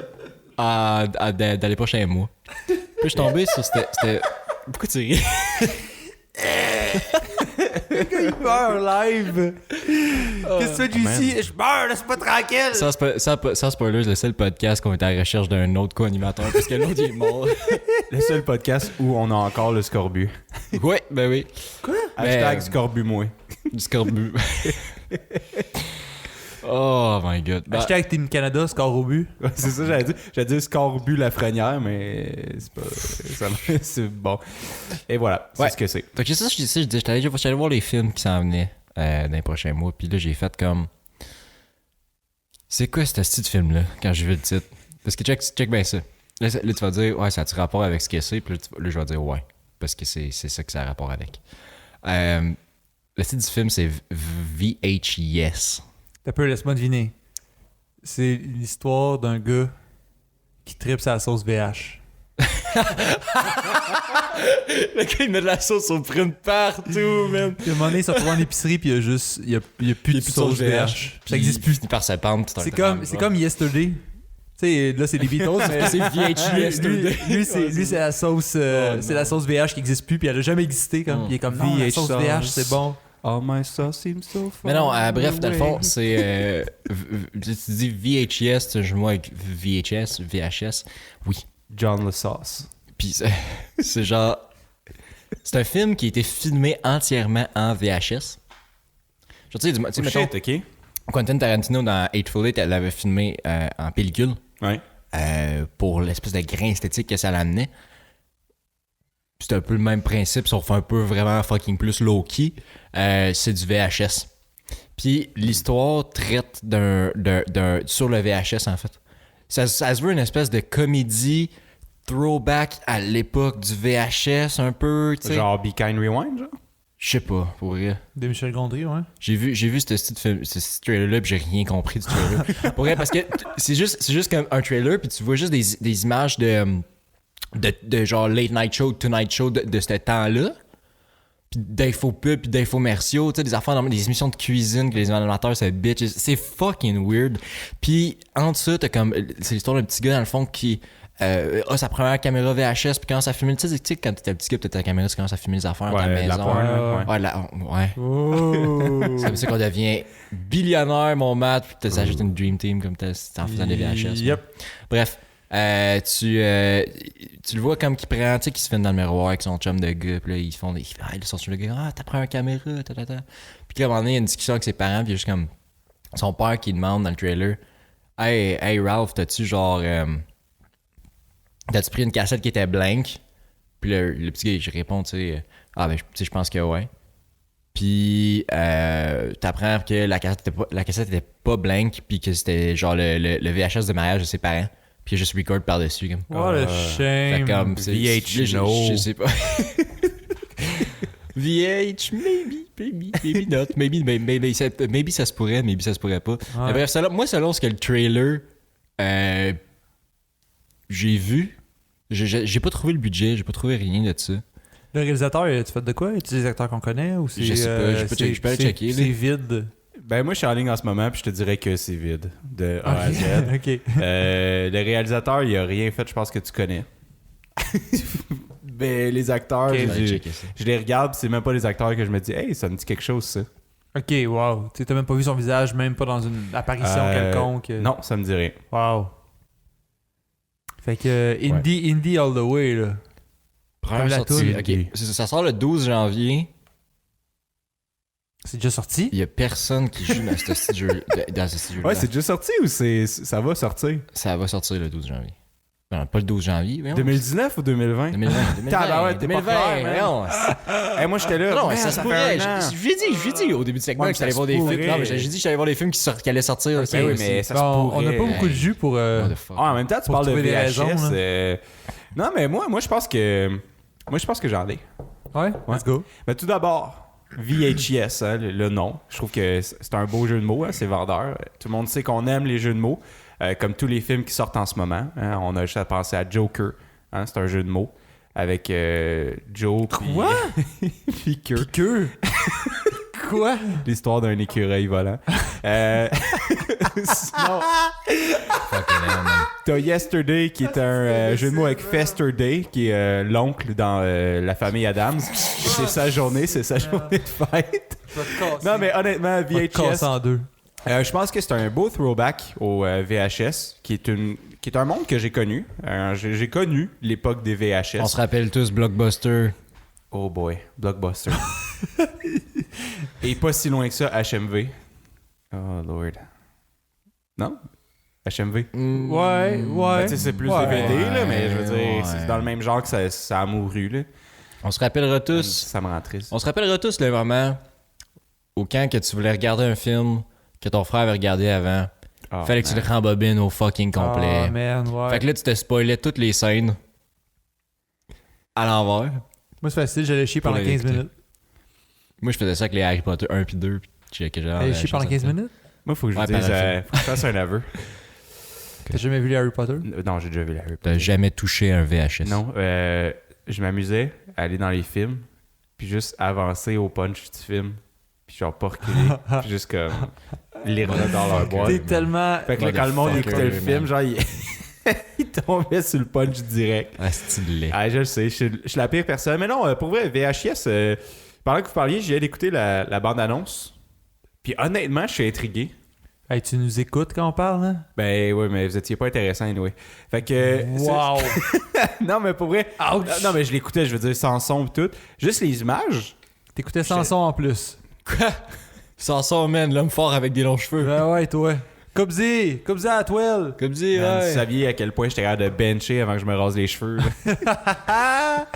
dans les prochains mois. Puis je suis tombé sur. C'était. Pourquoi tu ris? Il meurt live. Qu'est-ce que tu fais, JC? Je meurs, laisse-moi tranquille. Sans spoilers, le seul podcast qu'on était à la recherche d'un autre co-animateur parce que l'autre il est mort. Le seul podcast où on a encore le scorbut. Ouais, ben oui. Hashtag scorbut moi. Du scorbut. Oh my god. Hashtag Team Canada, score au but. Ouais, c'est ça, j'allais dire. J'allais dire scorbut Lafrenière, mais c'est pas. C'est bon. Et voilà, c'est Ouais. ce que c'est. Donc c'est ça, je disais, j'étais allé voir les films qui s'en venaient dans les prochains mois. Puis là, j'ai fait comme. C'est quoi ce style de film-là quand j'ai vu le titre? Parce que check bien ça. Là, tu vas dire, ouais, ça a-tu rapport avec ce que c'est? Puis là, je vais dire, ouais. Parce que c'est ça que ça a rapport avec. Le titre du film, c'est VHS. T'as peur, laisse-moi deviner. C'est l'histoire d'un gars qui tripe sa sauce VH. Le gars, il met de la sauce au prime partout, man. Puis à un moment donné, il se retrouve en épicerie, puis il y a plus de sauce VH. Ça existe plus. Par sa pente. C'est comme Yesterday. Tu sais, là, c'est les Beatles, mais C'est VHS. lui, c'est la sauce, c'est la sauce VH qui existe plus, puis elle a jamais existé. Comme, il est comme, non, la sauce VH, c'est bon. Oh my sauce seems so far Mais non, bref, dans le fond, away. c'est. Tu dis VHS, tu joues avec VHS. Oui. John Le Sauce. Puis c'est genre. C'est un film qui a été filmé entièrement en VHS. Genre, tu sais, Oh mettons, shit, ok. Quentin Tarantino dans Hateful Eight, elle l'avait filmé en pellicule Ouais. pour l'espèce de grain esthétique que ça l'amenait. C'est un peu le même principe, sauf un peu vraiment fucking plus low-key. C'est du VHS. Puis l'histoire traite sur le VHS, en fait. Ça se veut une espèce de comédie throwback à l'époque du VHS, un peu, tu sais. Genre Be Kind Rewind, genre? Je sais pas, pour vrai. De Michel Gondry, ouais. J'ai vu ce trailer-là, puis j'ai rien compris du trailer. Pour vrai, parce que c'est juste comme un trailer, puis tu vois juste des images de genre Late Night Show, Tonight Show de ce temps-là. Puis d'infopubs, puis d'infomerciaux, tu sais, des affaires, des émissions de cuisine que les animateurs, c'est bitch. C'est fucking weird. Puis en dessous, t'as comme. C'est l'histoire d'un petit gars, dans le fond, qui a sa première caméra VHS, puis commence à filmer. Tu sais, quand t'étais petit gars, t'as ta caméra, tu commences à filmer les affaires dans ta maison. La porn, Ouais. Oh! C'est comme ça qu'on devient billionnaire, mon mat, puis t'as acheté une Dream Team comme t'as en faisant des VHS. Yep. Bref, tu le vois comme qu'il prend, tu sais, qu'il se filme dans le miroir avec son chum de gars, puis là, ils font son chum de gars, t'as pris une caméra, Puis là, à un moment donné, il y a une discussion avec ses parents, puis il y a juste comme son père qui demande dans le trailer, Hey Ralph, t'as-tu genre. T'as-tu pris une cassette qui était blank? Puis le petit gars, je réponds, tu sais, je pense que ouais. Puis t'apprends que la cassette était pas blank, puis que c'était genre le VHS de mariage de ses parents. Puis il y a juste record par-dessus. Comme. What a Fait shame. comme, VH, je sais pas. VH, maybe not. Maybe ça se pourrait, maybe ça se pourrait pas. Mais bref, selon ce que le trailer j'ai vu, j'ai pas trouvé le budget, j'ai pas trouvé rien de ça. Le réalisateur, tu fait de quoi? Es-tu des acteurs qu'on connaît ou c'est. Je sais pas, je peux aller checker. C'est vide. Ben moi je suis en ligne en ce moment puis je te dirais que c'est vide de A à Z. Ok. Le réalisateur il a rien fait je pense que tu connais. Ben les acteurs Je vais aller checker ça. je les regarde pis c'est même pas les acteurs que je me dis hey ça me dit quelque chose ça. Ok, wow. Tu t'as même pas vu son visage, même pas dans une apparition quelconque. Non ça me dit rien. Wow. Fait que indie all the way là. Première la sortie. toune. Ok. Ça sort le 12 janvier. C'est déjà sorti? Il y a personne qui joue dans ce style jeu. Ouais c'est déjà sorti ou ça va sortir? Ça va sortir le 12 janvier. Non, pas le 12 janvier. Voyons. 2019 ou 2020? 2020. Tabarouette, t'es pas clair, man. voyons. Hey, moi j'étais là. Non, man, ça se fait pourrait. un an. J'ai dit au début du segment Ouais, que j'allais ça voir se des films. pourrait. Non, mais j'ai dit que j'allais voir des films qui allaient sortir. Ben oui, mais ça se Bon, pourrait. on n'a pas beaucoup de jus pour. What the fuck? Ah, en même temps, tu Pour parles de trouver des VHS. raisons, Non, mais moi, je pense que j'en ai. Ouais, let's go. Mais tout d'abord, VHS, hein, le nom. Je trouve que c'est un beau jeu de mots, hein, c'est vendeur. Tout le monde sait qu'on aime les jeux de mots, comme tous les films qui sortent en ce moment. Hein, on a juste à penser à Joker, hein, c'est un jeu de mots. avec Joe. Quoi? Puis que. Piqueux. Quoi? L'histoire d'un écureuil volant. Sinon, Fucking hell, man. t'as Yesterday qui est un jeu de mots avec Festerday, qui est l'oncle dans la famille Adams. Et c'est sa journée de fête. Non, mais honnêtement, VHS. En deux. Je pense que c'est un beau throwback au VHS, qui est un monde que j'ai connu. J'ai connu l'époque des VHS. On se rappelle tous Blockbuster. Oh boy, Blockbuster. Et pas si loin que ça, HMV. Oh lord. Non? HMV? Ouais. Ben, tu sais, c'est plus DVD, là, mais je veux dire, ouais. c'est dans le même genre que ça a mouru, là. On se rappellera tous. Ça me rend triste. On se rappellera tous le moment où quand que tu voulais regarder un film que ton frère avait regardé avant, Oh, fallait que tu man. le rembobines au fucking complet. Oh man, ouais. Fait que là, tu te spoilais toutes les scènes à l'envers. Moi, c'est facile, j'allais chier Pour pendant 15 l'électrique. minutes. Moi, je faisais ça avec les Harry Potter 1 puis 2. Puis je checkais genre. J'allais chier pendant 15 minutes? Moi, faut que je vous Ouais, dise, pendant le faut que je fasse un aveu. T'as jamais vu les Harry Potter? Non, j'ai déjà vu la Harry T'as Potter. jamais touché un VHS. Non, je m'amusais à aller dans les films, puis juste avancer au punch du film, puis genre pas reculer, puis juste comme lire dans leur boîte. T'es tellement... Fait que là, quand le monde Motherfucker, écoutait le man. film, genre, il tombait sur le punch direct. Ah, stylé. Ah, je le sais, je suis la pire personne. Mais non, pour vrai, VHS, pendant que vous parliez, j'ai d'écouter la bande-annonce. Puis honnêtement, je suis intrigué. Hey, tu nous écoutes quand on parle, hein? Ben oui, mais vous étiez pas intéressant, anyway. Fait que... Wow! Non, mais pour vrai... Non, mais je l'écoutais, je veux dire, sans son et tout. Juste les images. T'écoutais Samson en plus. Quoi? Samson, man, l'homme fort avec des longs cheveux. Ben ouais, toi. Cobzy à Twell. Comme dit, Man, ouais. Vous saviez à quel point j'étais capable de bencher avant que je me rase les cheveux. là.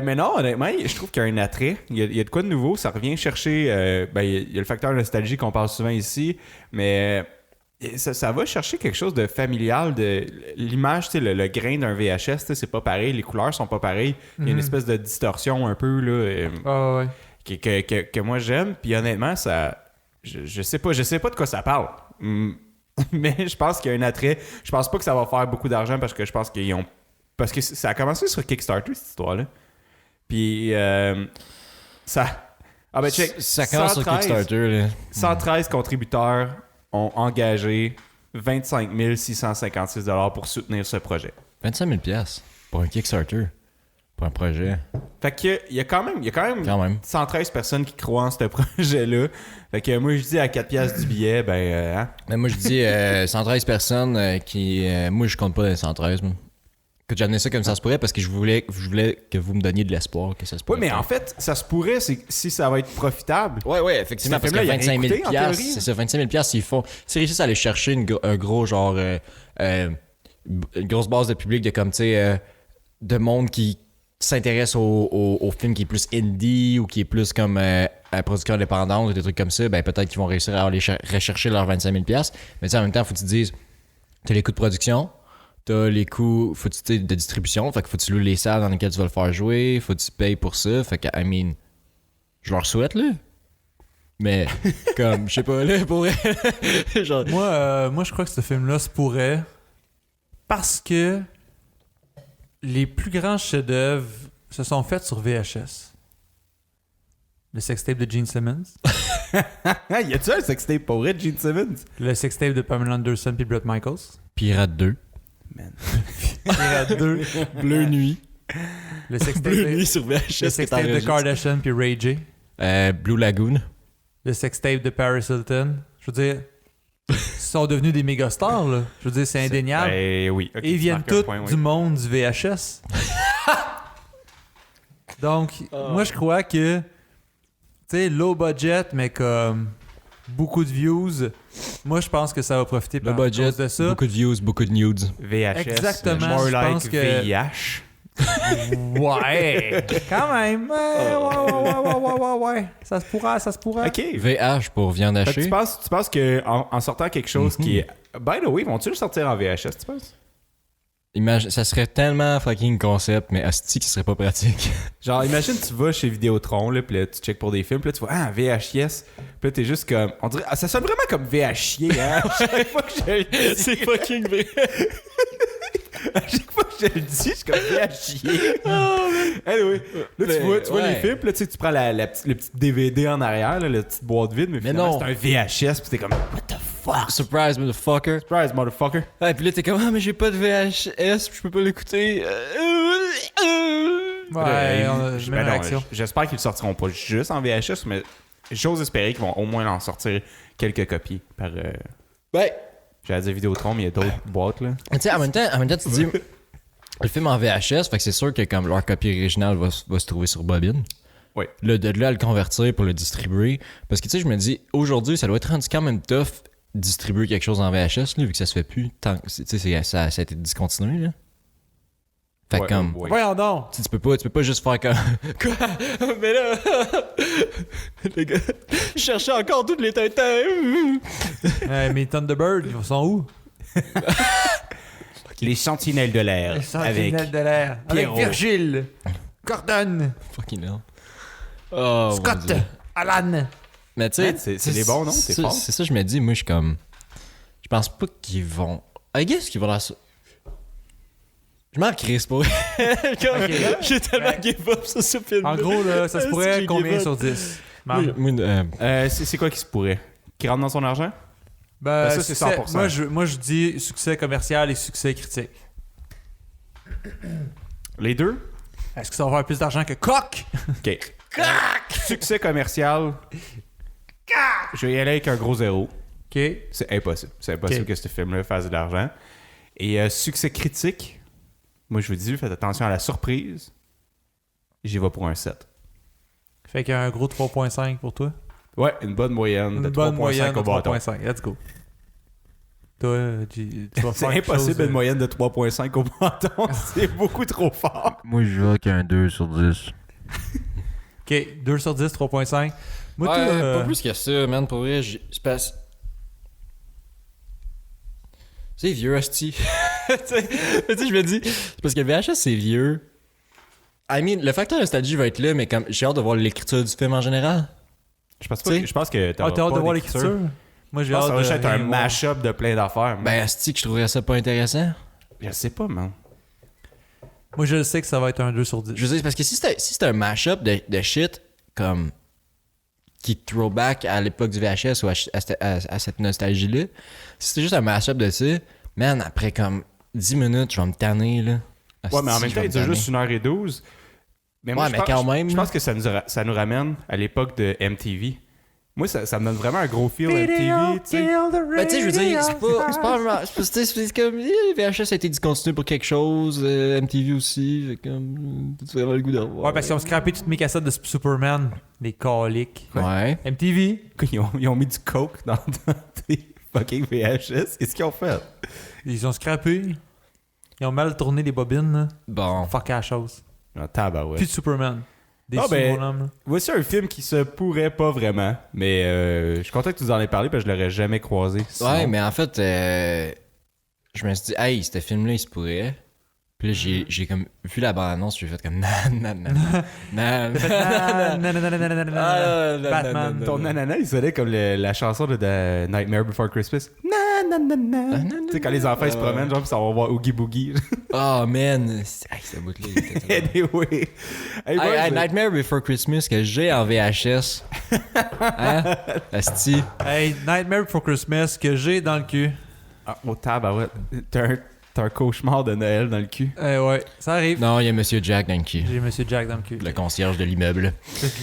Mais non, honnêtement, je trouve qu'il y a un attrait. Il y a de quoi de nouveau. Ça revient chercher... il y a le facteur nostalgie qu'on parle souvent ici, mais ça va chercher quelque chose de familial. De l'image, tu sais, le grain d'un VHS, tu sais, c'est pas pareil. Les couleurs sont pas pareilles. Il y a une espèce de distorsion un peu là, Ah ouais. que moi j'aime. Puis honnêtement, ça... Je sais pas de quoi ça parle. Mais je pense qu'il y a un attrait. Je pense pas que ça va faire beaucoup d'argent parce que je pense qu'ils ont... Parce que ça a commencé sur Kickstarter, cette histoire-là. Puis ça... Ah ben check. Ça commence sur 113 Kickstarter, là. 113 contributeurs ont engagé 25 656 $ pour soutenir ce projet. 25 000 $ pour un Kickstarter. Pour un projet. Fait que il y a quand même Quand même. 113 personnes qui croient en ce projet-là. Fait que moi je dis à 4 piastres du billet, hein? Mais moi, je dis 113 personnes qui... moi, je compte pas les 113, moi. Que j'ai amené ça comme ça se pourrait parce que je voulais que vous me donniez de l'espoir que ça se Oui, pourrait. mais en fait, ça se pourrait si ça va être profitable. Ouais, effectivement, Ce parce que film-là, il a 25 000 rien coûté, en théorie. c'est ça, 25 000 s'ils font... S'ils réussissent à aller chercher un gros genre... une grosse base de public de comme, tu sais, de monde qui s'intéresse au film qui est plus indie ou qui est plus comme un producteur indépendant ou des trucs comme ça, ben peut-être qu'ils vont réussir à aller rechercher leurs 25 000 $. Mais tu sais, en même temps, faut que tu te dises, t'as les coûts de production, t'as les coûts de distribution, fait que faut que tu loues les salles dans lesquelles tu vas le faire jouer, faut que tu payes pour ça, fait que, I mean, je leur souhaite, là. Mais, comme, je sais pas, là, pour vrai, genre... Moi, je crois que ce film-là se pourrait parce que les plus grands chefs-d'œuvre se sont faits sur VHS. Le sextape de Gene Simmons, Y a-tu un sextape pour vrai de Gene Simmons? le sextape de Pamela Anderson puis Brett Michaels, Pirate 2. Man. Pirate 2, Bleu Nuit. le sextape Bleu de, Nuit sur VHS. le que sextape de t'enregistres. Kardashian puis Ray J, Blue Lagoon. le sextape de Paris Hilton. Je veux dire, ils sont devenus des méga stars, là. Je veux dire, c'est indéniable. Ben oui. Ok, Et ils tu viennent marques un tous point, oui. du monde du VHS. Donc, moi, je crois que, tu sais, low budget, mais comme beaucoup de views, moi, je pense que ça va profiter Le par budget, cause de ça. beaucoup de views, beaucoup de nudes. VHS. Exactement, More je like pense que- VIH. Ouais! Quand même! Ouais. Ça se pourra. Ok. VH pour viande Fait que hachée. tu penses que en sortant quelque chose qui est. By the way, vont-tu le sortir en VHS, tu penses? Ça serait tellement fucking concept, mais asti qui serait pas pratique. Genre, imagine, tu vas chez Vidéotron, là, puis là, tu checkes pour des films, puis là, tu vois, ah, VHS. Puis là, t'es juste comme. On dirait. Ah, ça sonne vraiment comme VHier, hein? Chaque fois que je le dis. fucking vrai. À chaque fois que je le dis, je suis comme fait à chier. Anyway, là, tu vois les films, puis là, tu prends le petit DVD en arrière, là, la petite boîte vide, mais finalement, non. c'est un VHS, puis t'es comme, what the fuck? Surprise, motherfucker. Surprise, motherfucker. Ouais, puis là, t'es comme, ah, mais j'ai pas de VHS, puis je peux pas l'écouter. Ouais, on a Ben même non, réaction. j'espère qu'ils le sortiront pas juste en VHS, mais j'ose espérer qu'ils vont au moins en sortir quelques copies par... Ben, J'allais dire Vidéotron, mais il y a d'autres boîtes, là. tu sais, en même temps, tu te dis, le film en VHS, fait que c'est sûr que comme leur copie originale va se trouver sur bobine. Oui. Là, de là à le convertir pour le distribuer. Parce que tu sais, je me dis, aujourd'hui, ça doit être rendu quand même tough distribuer quelque chose en VHS, là, vu que ça se fait plus tant que. Tu sais, ça a été discontinué, là. Fait que Ouais, comme. ouais. Voyons donc. Tu peux pas juste faire comme. Quoi? Mais là. Les gars, je cherchais encore toutes les Tintins. Mais Thunderbird, ils sont où? Les Sentinelles de l'air. Avec... de l'air. Avec Pierrot. Virgile. Gordon. Fucking hell. Oh, mon Scott. Dieu. Alan. Mais tu sais, Ouais, c'est des bons noms, c'est fort. C'est ça, je me dis, moi, je suis comme. Je pense pas qu'ils vont. I guess qu'ils vont la. Je m'en crisse pas. J'ai tellement give up sur ce film. En gros, là, ça se Est-ce que pourrait j'ai combien give sur up? 10? Moi, c'est quoi qui se pourrait? Qui rentre dans son argent? Ben, ça, c'est succès- 100%. Moi, je dis succès commercial et succès critique. Les deux? Est-ce que ça va faire plus d'argent que Coq? OK. Succès commercial. Je vais y aller avec un gros zéro. OK. C'est impossible. C'est impossible Ok. que ce film-là fasse de l'argent. Et succès critique, moi, je vous dis, faites attention à la surprise. J'y vais pour un 7. Fait qu'il y a un gros 3.5 pour toi. Ouais, une bonne moyenne de Une bonne 3.5 moyenne de au bâton. 3.5. Let's go. Toi, tu vas C'est faire quelque impossible chose, une moyenne de 3.5 au bâton. C'est beaucoup trop fort. moi, je vois qu'un 2 sur 10. OK, 2 sur 10, 3.5. Moi, Ouais, toi, pas plus que ça, man. Pour vrai, c'est parce. C'est vieux, hostie. Tu sais, je me dis, c'est parce que le VHS, c'est vieux. I mean, le facteur nostalgie va être là, mais comme j'ai hâte de voir l'écriture du film en général. Je pense, T'sais? je pense que t'as hâte de voir l'écriture? Moi, Je j'ai pense hâte que ça de va être un rien voir. mash-up de plein d'affaires. Ben, hostie, que je trouverais ça pas intéressant. Je sais pas, man. Moi, je sais que ça va être un 2 sur 10. Je veux dire, parce que si c'était un mash-up de shit comme qui throwback à l'époque du VHS ou à cette nostalgie-là, si c'était juste un mash-up de ça, man, après comme 10 minutes, je vais me tanner, là. Ouais, mais en Hostie, même je temps, vais il me dure tanner. juste 1h12. Mais Ouais, mais quand même, Je là. pense que ça nous ramène à l'époque de MTV. Moi, ça me donne vraiment un gros feel MTV, tu sais. Ben, tu sais, je veux dire, c'est pas un c'est comme, VHS a été discontinué pour quelque chose, MTV aussi, fait comme, tu vraiment le goût de revoir. Ouais, parce qu'ils ont scrappé toutes mes cassettes de Superman. Les coliques. Ouais. MTV. Ils ont mis du coke dans tes fucking VHS. Qu'est-ce qu'ils ont fait? Ils ont scrappé. Ils ont mal tourné les bobines. Là. Bon. Fuck à la chose. Ah, tabarouette. Plus de Superman. Déçu, Ah, ben, mon homme. Là. Voici un film qui se pourrait pas vraiment, mais je suis content que tu nous en aies parlé parce que je l'aurais jamais croisé. sinon. Ouais, mais en fait, je me suis dit, hey, ce film-là, il se pourrait. Puis là, j'ai comme vu la bande-annonce, j'ai fait comme, Batman. Ton nanana, il sonnait comme la chanson de Nightmare Before Christmas. Nanana. Tu sais, quand les enfants se promènent, genre, puis ça va voir Oogie Boogie. Oh man, hey, ce bout-là, il était tellement- Anyway. Hey, boys, Hey, Nightmare Before Christmas que j'ai en VHS. Hein? Asti. Hey, Nightmare Before Christmas que j'ai dans le cul. Ah, oh, tabarouette. T'as un cauchemar de Noël dans le cul. Ouais, ça arrive. Non, il y a Monsieur Jack dans le cul. J'ai Monsieur Jack dans le cul. Le concierge de l'immeuble.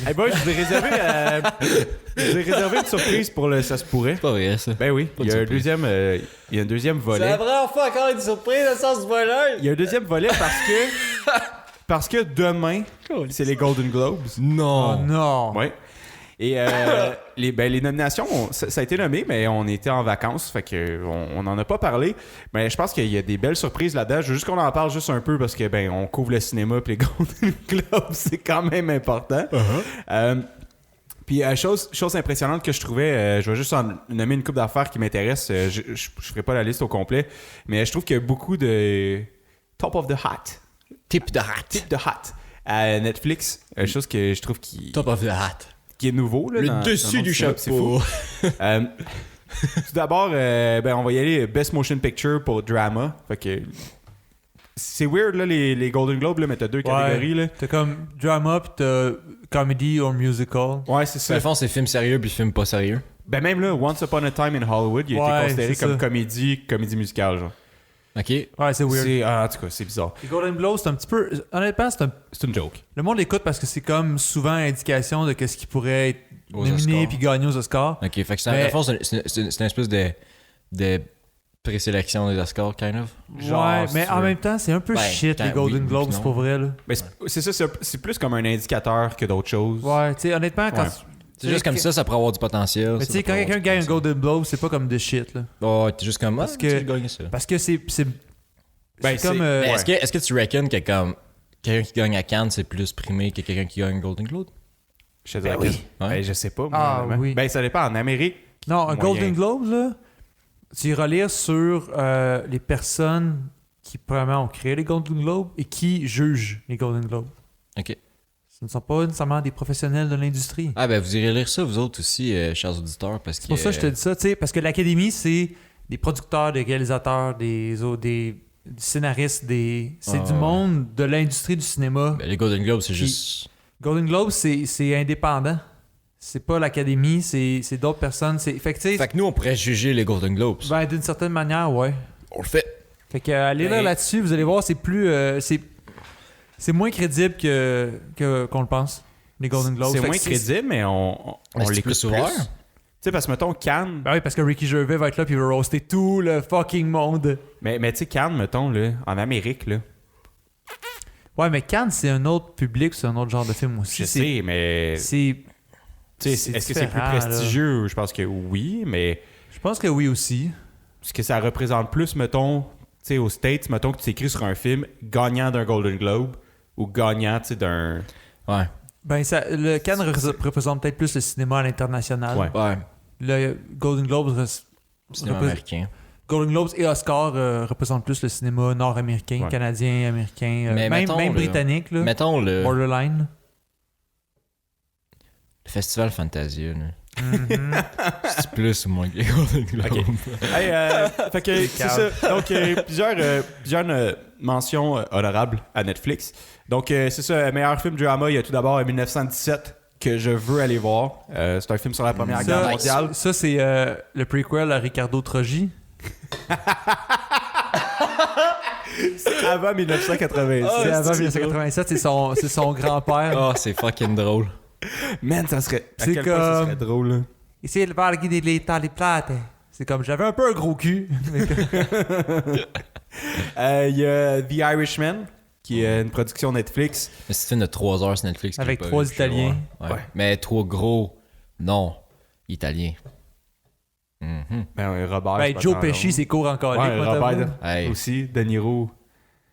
Hey, boys, je vous ai réservé une surprise pour le Ça se pourrait. C'est pas vrai, ça. Ben oui, Pas il de y a un surprise. deuxième volet. première fois encore une surprise dans le sens spoiler. Il y a un deuxième volet parce que demain, c'est les Golden Globes. Oh Non. non. Ouais. Et les nominations, ça a été nommé, mais on était en vacances, fait que on n'en a pas parlé. Mais je pense qu'il y a des belles surprises là-dedans. Je veux juste qu'on en parle juste un peu parce que on couvre le cinéma puis les Golden Globes, c'est quand même important. Puis chose impressionnante que je trouvais, je vais juste en nommer une couple d'affaires qui m'intéressent. Je ferai pas la liste au complet, mais je trouve qu'il y a beaucoup de top of the hat. Tip de hat. Tip de hat à Netflix. Chose que je trouve qui Top of the hat. est nouveau. Là, Le dans le dessus monde du cinéma, c'est fou. chapeau. Tout d'abord, on va y aller Best Motion Picture pour Drama. Fait que c'est weird, là, les Golden Globes, là, mais t'as deux catégories, là. T'as comme drama puis t'as comedy or musical. Ouais, c'est Dans ça. le fond, c'est film sérieux puis film pas sérieux. Ben même là, Once Upon a Time in Hollywood, il a été considéré c'est comme ça. comédie musicale, genre. Ok. Ouais, c'est weird. En tout cas, c'est bizarre. Les Golden Globes, c'est un petit peu... Honnêtement, C'est une joke. le monde l'écoute parce que c'est comme souvent indication de ce qui pourrait être Aux nominé Oscars. puis gagné aux Oscars. Ok, fait que dans Mais- le fond, c'est une espèce de présélection des Oscars, kind of. Genre, Ouais, mais si en tu veux. même temps, c'est un peu Ben, shit, quand- les Golden oui, Globes, puis c'est non. pour vrai, là. Mais c'est ça, c'est plus comme un indicateur que d'autres choses. Ouais, tu sais, honnêtement, quand... Ouais. C'est juste comme ça pourrait avoir du potentiel. Mais ça tu sais, pourrait quand avoir quelqu'un du gagne un potentiel. Golden Globe, c'est pas comme de shit, là. Oh, t'es juste comme, Parce tu que- as gagné ça. Parce que c'est Ben, comme... c'est- Mais Ouais. est-ce que tu reckons que comme quelqu'un qui gagne à Cannes, c'est plus primé que quelqu'un qui gagne un Golden Globe? Je te dirais oui. que- Ouais. Ben, je sais pas. Moi, Ah, honnêtement. oui. Ben, ça dépend. En Amérique, Non, un moyen. Golden Globe, là, tu iras lire sur les personnes qui, premièrement, ont créé les Golden Globes et qui jugent les Golden Globes. Ok. Ce ne sont pas nécessairement des professionnels de l'industrie. Ah, ben vous irez lire ça, vous autres aussi, chers auditeurs, parce que. C'est pour ça que je te dis ça, tu sais, parce que l'Académie, c'est des producteurs, des réalisateurs, des scénaristes, c'est du ouais. monde de l'industrie du cinéma. Ben, les Golden Globes, c'est Puis- juste. Golden Globe, c'est indépendant. C'est pas l'Académie, c'est d'autres personnes. Fait que, tu sais, Fait que nous, on pourrait juger les Golden Globes. ben, d'une certaine manière, ouais. On le fait. Fait que allez là Ben- là-dessus, vous allez voir, c'est plus c'est moins crédible qu'on le pense, les Golden Globes. c'est Fait moins que crédible, mais on Est-ce que l'écoute plus plus. ouvert? Tu sais, parce que mettons Cannes, Ben oui, parce que Ricky Gervais va être là puis il va roaster tout le fucking monde. mais tu sais, Cannes, mettons, là, en Amérique, là, Ouais, mais Cannes, c'est un autre public, c'est un autre genre de film aussi. je sais, mais C'est tu sais, c'est est-ce que c'est plus différent, là. prestigieux? Je pense que oui, mais Je pense que oui aussi. ce que ça représente plus, mettons, tu sais, aux States, mettons que tu écris sur un film gagnant d'un Golden Globe ou gagnant, tu sais, d'un... Ouais. Ben le Cannes représente peut-être plus le cinéma à l'international. Ouais. Ouais. Le Golden Globes Cinéma représente- américain. Golden Globes et Oscar représentent plus le cinéma nord-américain, Ouais. canadien, américain, Mais même mettons, même là, britannique, là, Mettons le borderline. Festival Fantasia, là. Mhm. C'est plus ou moins que les Golden Globes. Ok. Hey, fait que c'est ça. Donc, plusieurs mentions honorables à Netflix. Donc, c'est ça, meilleur film drama, il y a tout d'abord 1917 que je veux aller voir. C'est un film sur la Première Guerre mondiale. Ça, c'est le prequel à Ricardo Trogi. C'est avant 1987. C'est avant c'est 1987, c'est son grand-père. Oh, c'est fucking drôle. Man, ça serait... À C'est quel point ça comme- serait drôle, là. Ici, il va guider les temps, les plates. C'est comme, j'avais un peu un gros cul. Il y a The Irishman, qui est une production Netflix. Mais c'est un film de 3 heures sur Netflix. Avec qui est pas 3 vu, je sais, Italiens. Ouais. Ouais. Mais 3 gros, non, Italiens. Mhm. Ben, Robert. Ben, c'est pas Joe tant Pesci, long. c'est court en calique. Ouais, moi, Robert t'as vu? Hey. aussi, De Niro.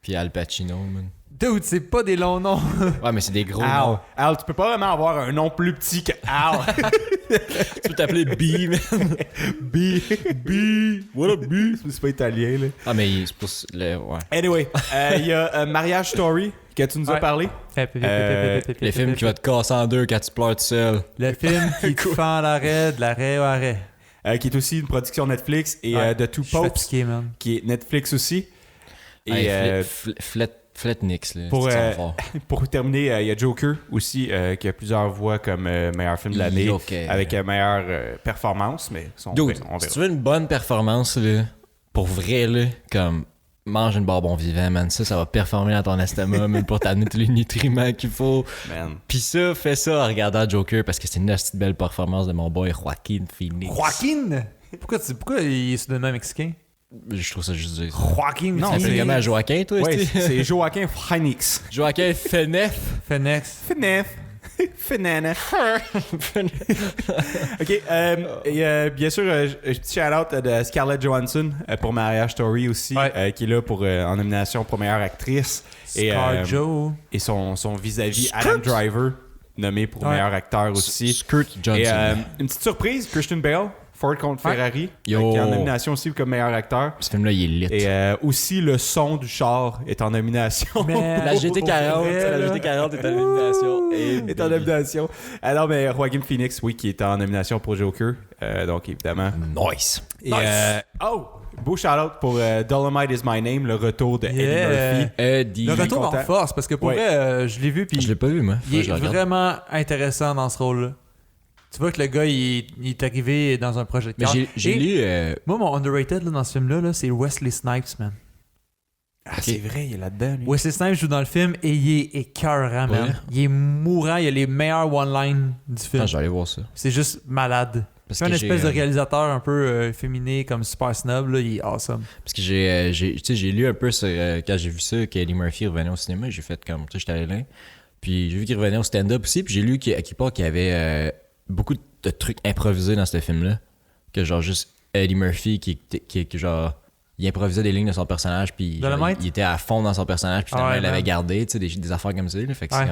Puis Al Pacino, man. Dude, c'est pas des longs noms. Ouais, mais c'est des gros Al. noms. Al, tu peux pas vraiment avoir un nom plus petit que Al. Tu peux t'appeler B, man. B. What up, B? C'est pas italien, là. Ah, mais c'est pour le. Ouais. Anyway, il y a Marriage Story, que tu nous as Ouais. parlé. Le film qui va te casser en deux quand tu pleures tout seul. Le film qui te fait en l'arrêt, de l'arrêt au arrêt. Qui est aussi une production Netflix. Et Ouais. The Two Je suis Popes, fatigué, man. qui est Netflix aussi. Et Hey, Fletnix, là. pour, c'est euh, fort. pour terminer, il y a Joker aussi, qui a plusieurs voix comme meilleur film de l'année, Joker. avec meilleure performance. Mais ça, on Dude, verra. si tu veux une bonne performance, là, pour vrai, là, comme mange une barbon vivant, man, ça va performer dans ton estomac, même pour t'amener tous les nutriments qu'il faut. Man. Pis ça, fais ça en regardant Joker parce que c'est une petite belle performance de mon boy Joaquin Phoenix. Joaquin! Pourquoi il est soudainement mexicain? Je trouve ça juste dire ça. Joaquin, Non, Tu c'est- t'appelles comment Joaquin, toi? Ouais, esti? c'est Joaquin Phoenix. Joaquin Phoenix. Phoenix. Fenef. Fenana. OK. Et, bien sûr, petit shout-out de Scarlett Johansson pour Marriage Story aussi, Ouais. qui est là pour, en nomination pour meilleure actrice. Et, Scarjo. et son vis-à-vis Adam Driver, nommé pour Ouais. meilleur acteur aussi. Kurt Johnson. Et une petite surprise, Christian Bale, Ford contre Ouais. Ferrari, Yo. qui est en nomination aussi comme meilleur acteur. Ce film-là, il est lit. Et aussi, le son du char est en nomination. Mais- La GT40, Pour vrai, la là. GT40 est en nomination. est en nomination. Alors, mais Joaquin Phoenix, oui, qui est en nomination pour Joker. Donc, évidemment. Nice. Et, oh! beau shout-out pour Dolomite is My Name, le retour de Eddie Murphy. Eddie. Le retour en content. force, parce que pour Ouais. vrai, je l'ai vu, puis Je l'ai pas vu, moi. il est Je le regarde. vraiment intéressant dans ce rôle-là. Tu vois que le gars, il est arrivé dans un projet de Mais cœur. j'ai Et lu. Moi, mon underrated là, dans ce film-là, là, c'est Wesley Snipes, man. Ah, c'est vrai, il est là-dedans, lui. Wesley Snipes joue dans le film et il est écœurant, man. Ouais. Il est mourant, il a les meilleurs one-lines du film. Attends, je vais aller voir ça. C'est juste malade. Parce C'est un que espèce j'ai, de réalisateur un peu féminé, comme super snob, là, il est awesome. Parce que j'ai lu un peu sur, quand j'ai vu ça, qu'Eddie Murphy revenait au cinéma, j'ai fait comme, tu sais, j'étais allé là. Puis j'ai vu qu'il revenait au stand-up aussi, puis j'ai lu qu'à quelque part qu'il y avait beaucoup de trucs improvisés dans ce film-là. Que genre juste Eddie Murphy qui genre, il improvisait des lignes de son personnage, puis genre, Dolomite? il était à fond dans son personnage, puis finalement Ah ouais, il l'avait man. gardé, tu sais, des affaires comme ça. Là, fait que Ouais.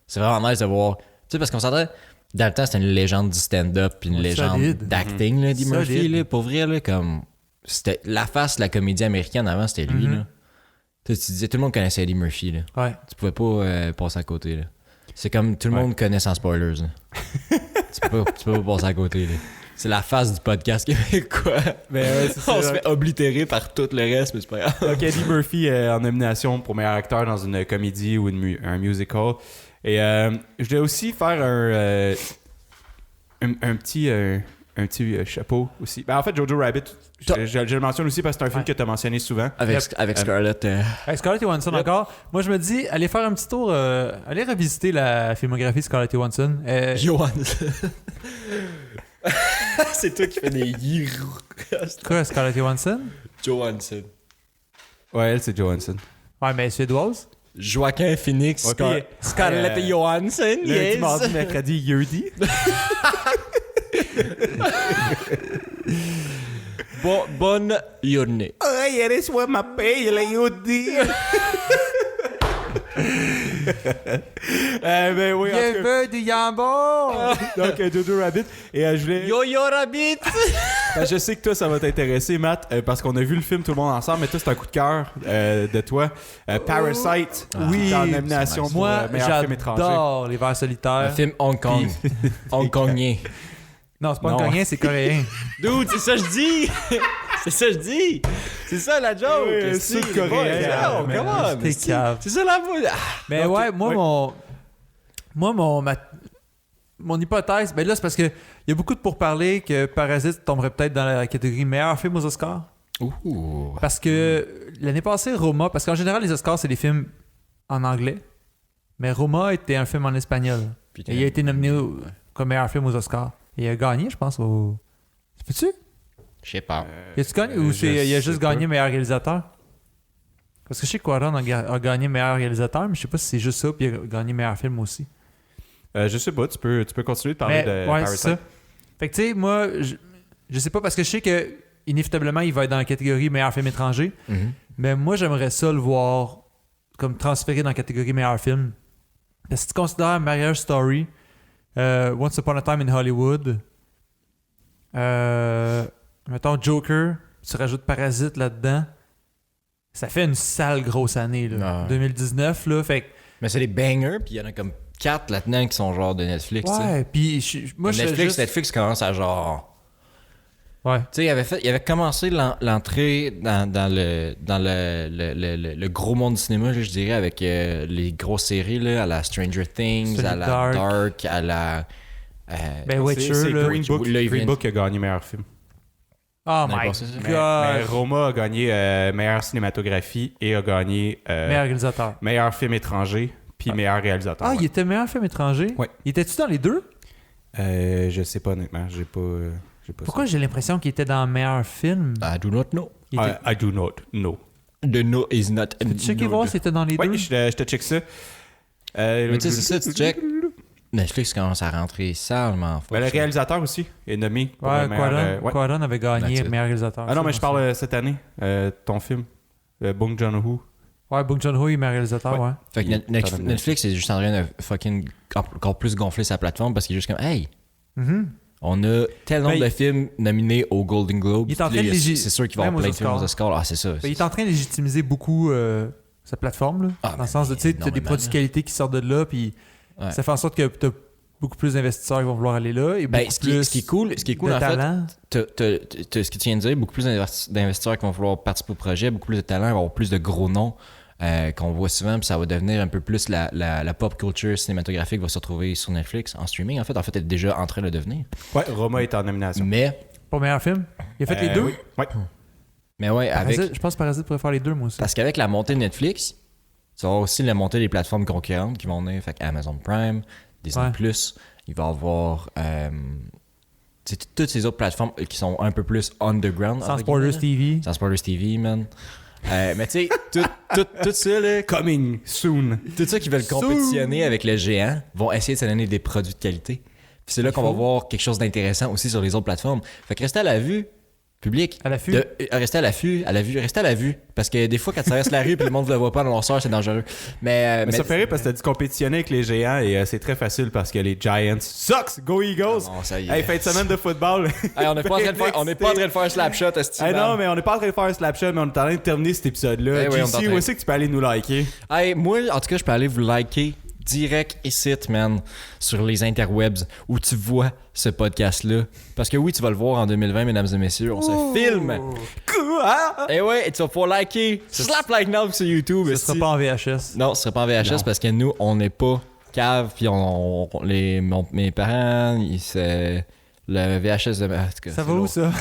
c'est vraiment nice de voir. Tu sais, parce qu'on s'entend, dans le temps, c'était une légende du stand-up, puis une Ouais, légende solide. d'acting, là, Eddie Murphy, Solide. là, pour vrai, là, comme. C'était la face de la comédie américaine avant, c'était lui, là. Tu sais, tu disais, tout le monde connaissait Eddie Murphy, là. Ouais. Tu pouvais pas passer à côté, là. C'est comme tout le monde connaît sans spoilers, là. tu peux pas passer à côté, là. C'est la face du podcast québécois. Mais ouais, c'est ça. On se fait oblitérer par tout le reste, mais c'est pas grave. Donc, Eddie Murphy en nomination pour meilleur acteur dans une comédie ou un musical. Et je voulais aussi faire un petit chapeau aussi. Ben, en fait, Jojo Rabbit, je le mentionne aussi parce que c'est un film que tu as mentionné souvent. Avec Scarlett. Hey, Scarlett Johansson encore. Moi, je me dis, allez faire un petit tour, allez revisiter la filmographie de Scarlett Johansson. Johan. C'est toi qui fais des Quoi, Scarlett Johansson? Johansson. Ouais, elle, c'est Johansson. Ouais, mais suédoise. Joaquin Phoenix. Ouais, puis, Scarlett Johansson. Lundi, mardi, mercredi, jeudi. Bonne journée. Ay, eres buen mapé, le jeudi. Ben oui, en tout cas. veux du jambon! Donc, Jojo Rabbit. Et je voulais. Yo Rabbit. Ben, je sais que toi, ça va t'intéresser, Matt, parce qu'on a vu le film tout le monde ensemble, mais toi, c'est un coup de cœur de toi. Parasite, Oui, qui est en nomination pour Moi, meilleur film étranger. j'adore les vers solitaires. Un film Hong Kong. Hongkongien. Non, c'est pas Non. hongkongien, c'est coréen. Dude, c'est ça que je dis. C'est ça que je dis. C'est ça la joke. Oui, c'est sud-coréen, Come mais on. t'es cave. C'est ça la voix. Mais Donc, ouais, moi, oui. mon hypothèse, ben là, c'est parce que il y a beaucoup de pourparlers que Parasite tomberait peut-être dans la catégorie meilleur film aux Oscars. Ouh. Parce que l'année passée, Roma, parce qu'en général, les Oscars, c'est des films en anglais. Mais Roma était un film en espagnol. Putain. Et il a été nominé comme meilleur film aux Oscars. Et il a gagné, je pense, au. Peux-tu? Je sais pas. Il a gagné ou il a juste gagné meilleur réalisateur? Parce que je sais que Quaron a gagné meilleur réalisateur, mais je sais pas si c'est juste ça, puis il a gagné meilleur film aussi. Je sais pas, tu peux continuer de parler Mais, de ouais, Parasite. c'est ça. Fait que tu sais, moi, je sais pas, parce que je sais que inévitablement, il va être dans la catégorie meilleur film étranger. Mais moi, j'aimerais ça le voir comme transféré dans la catégorie meilleur film. Parce que si tu considères Marriage Story, Once Upon a Time in Hollywood, mettons Joker, tu rajoutes Parasite là-dedans, ça fait une sale grosse année, là. Ouais. 2019, là. Fait que, Mais c'est des bangers, puis il y en a comme 4 là-dedans qui sont genre de Netflix. tu sais. ouais, puis moi, je Netflix, Netflix commence à genre. Ouais. Tu sais, il avait commencé l'entrée dans le gros monde du cinéma, là, je dirais, avec les grosses séries, là, à la Stranger Things, Celui à la Dark. Dark, à la. Ben Witcher, C'est là. Green Book. Là, il Green vient- Book qui a gagné meilleur film. Oh On avait my passé ça. god! Mais Roma a gagné meilleure cinématographie et a gagné Meilleur réalisateur. meilleur film étranger puis meilleur réalisateur. Ah, ouais. il était meilleur film étranger? Ouais. Il était-tu dans les deux? Je sais pas honnêtement, j'ai pas Pourquoi j'ai l'impression qu'il était dans meilleur film? I do not know. Il était... I do not know. The no is not. Tu checké voir s'il était dans les Ouais, deux? je te check ça. Mais tu sais, c'est ça, tu check. Netflix commence à rentrer salement fort. Ben, le réalisateur aussi est nommé pour Ouais, le meilleur, ouais. Quaron avait gagné That's it. meilleur réalisateur. Ah non, ça, mais je parle cette année, ton film, Bong Joon-ho. Ouais, Bong Joon-ho est meilleur réalisateur, ouais. Fait que Netflix est juste en train de fucking encore plus gonfler sa plateforme parce qu'il est juste comme, hey, Mhm. on a tel nombre Ben, de films nominés aux Golden Globes. il est en Puis train là, de c'est sûr qu'il va y avoir même plein aux de films aux Oscars. Oscars. Ah, c'est ça. Ben, il est en train de légitimiser beaucoup sa plateforme, là. Ah, dans ben, le sens de, tu sais, t'as des énormément, produits de là. qualité qui sortent de là, puis Ouais. ça fait en sorte que t'as beaucoup plus d'investisseurs qui vont vouloir aller là. Et beaucoup Ce plus qui est cool de en fait, talent. ce que tu viens de dire, beaucoup plus d'investisseurs qui vont vouloir participer au projet, beaucoup plus de talent, il va y avoir plus de gros noms qu'on voit souvent, puis ça va devenir un peu plus la pop culture cinématographique va se retrouver sur Netflix en streaming. En fait, elle est déjà en train de le devenir. Ouais, Roma est en nomination. Mais Pas meilleur film. Il a fait les deux. Oui. Ouais. Mais ouais, Je pense que Parasite pourrait faire les deux, moi aussi. parce qu'avec la montée de Netflix, tu vas avoir aussi la montée des plateformes concurrentes qui vont venir. Fait Amazon Prime, Disney+, il va y avoir toutes ces autres plateformes qui sont un peu plus underground. Sans Spoilers TV. Sans Spoilers TV, man. Mais tu sais, tout ça, là, Coming soon. tout ça qui veulent compétitionner avec le géant vont essayer de se donner des produits de qualité. Puis c'est là qu'on va voir quelque chose d'intéressant aussi sur les autres plateformes. Fait que restez à la vue, public. À l'affût. Restez à l'affût, restez à la vue. Parce que des fois, quand tu traverses la rue et le monde ne le voit pas dans leur sort, c'est dangereux. Mais ça fait rire parce que t'as dit compétitionner avec les géants et c'est très facile parce que les Giants sucks! Go Eagles! Non, ça y est. Hey, fin de semaine de football. Hey, on n'est pas en train de faire slapshot, est-ce Hey, non, mais on n'est pas en train de faire un slapshot, mais on est en train de terminer cet épisode-là. Eh oui, on est en JC, train. où est-ce que tu peux aller nous liker? Hey, moi, en tout cas, je peux aller vous liker direct ici, man, sur les interwebs où tu vois ce podcast-là. Parce que oui, tu vas le voir en 2020, mesdames et messieurs. On se filme. Quoi? Et ouais, tu vas pouvoir liker. Slap like now sur YouTube. Ce sera pas en VHS. Non, ce sera pas en VHS Non. parce que nous, on n'est pas cave. Puis mes parents, le VHS de... en tout cas, Ça c'est va où, lourd. ça?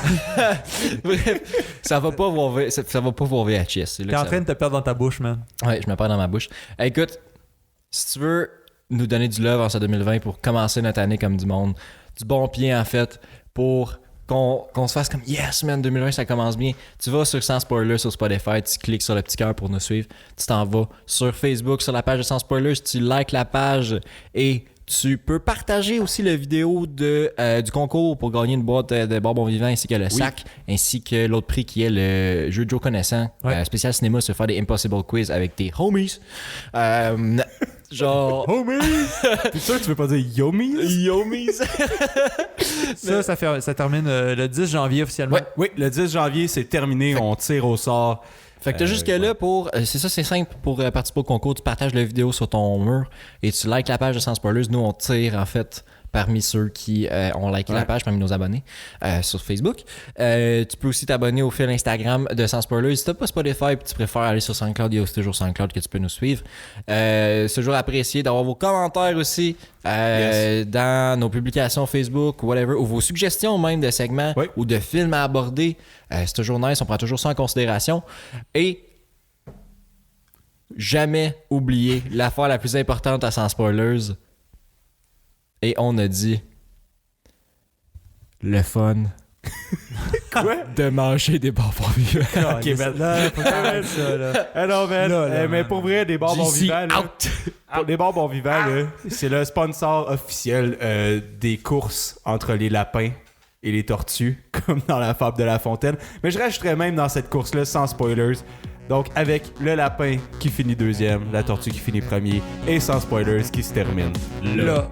Bref, ça va pas voir VHS. C'est là T'es que en ça train de te perdre dans ta bouche, man. Ouais, je me perds dans ma bouche. Hey, écoute, si tu veux nous donner du love en ce 2020 pour commencer notre année comme du monde, du bon pied en fait, pour qu'on se fasse comme yes man, 2020 ça commence bien, tu vas sur Sans Spoilers sur Spotify, tu cliques sur le petit cœur pour nous suivre, tu t'en vas sur Facebook sur la page de Sans Spoilers, tu likes la page et tu peux partager aussi la vidéo du concours pour gagner une boîte de bonbons vivants ainsi que le sac, ainsi que l'autre prix qui est le jeu de Joe Connaissant, spécial cinéma, se faire des Impossible Quiz avec tes homies. Genre... Homies! T'es sûr que tu veux pas dire yomies? Yomies! Ça termine le 10 janvier officiellement. Ouais, oui, le 10 janvier, c'est terminé. On tire au sort. Fait que t'as jusque là pour... c'est ça, c'est simple. Pour participer au concours, tu partages la vidéo sur ton mur et tu likes la page de Sans Spoilers. Nous, on tire, en fait, parmi ceux qui ont liké la page, parmi nos abonnés sur Facebook. Tu peux aussi t'abonner au fil Instagram de Sans Spoilers. Si t'as pas Spotify et tu préfères aller sur SoundCloud, il y a aussi toujours SoundCloud que tu peux nous suivre. C'est toujours apprécié d'avoir vos commentaires aussi dans nos publications Facebook ou whatever, ou vos suggestions même de segments ou de films à aborder. C'est toujours nice, on prend toujours ça en considération. Et jamais oublier l'affaire la plus importante à Sans Spoilers. Et on a dit le fun Quoi? de manger des bonbons vivants. Ok, man. Là, faut t'arrêter ça, là. Ah non, man. Là, Mais pour vrai, des bonbons JC vivants, là, out. pour des bonbons vivants, là, c'est le sponsor officiel des courses entre les lapins et les tortues, comme dans la fable de La Fontaine. Mais je rajouterais même dans cette course-là, sans spoilers. Donc, avec le lapin qui finit deuxième, la tortue qui finit premier, et sans spoilers qui se termine là. Là.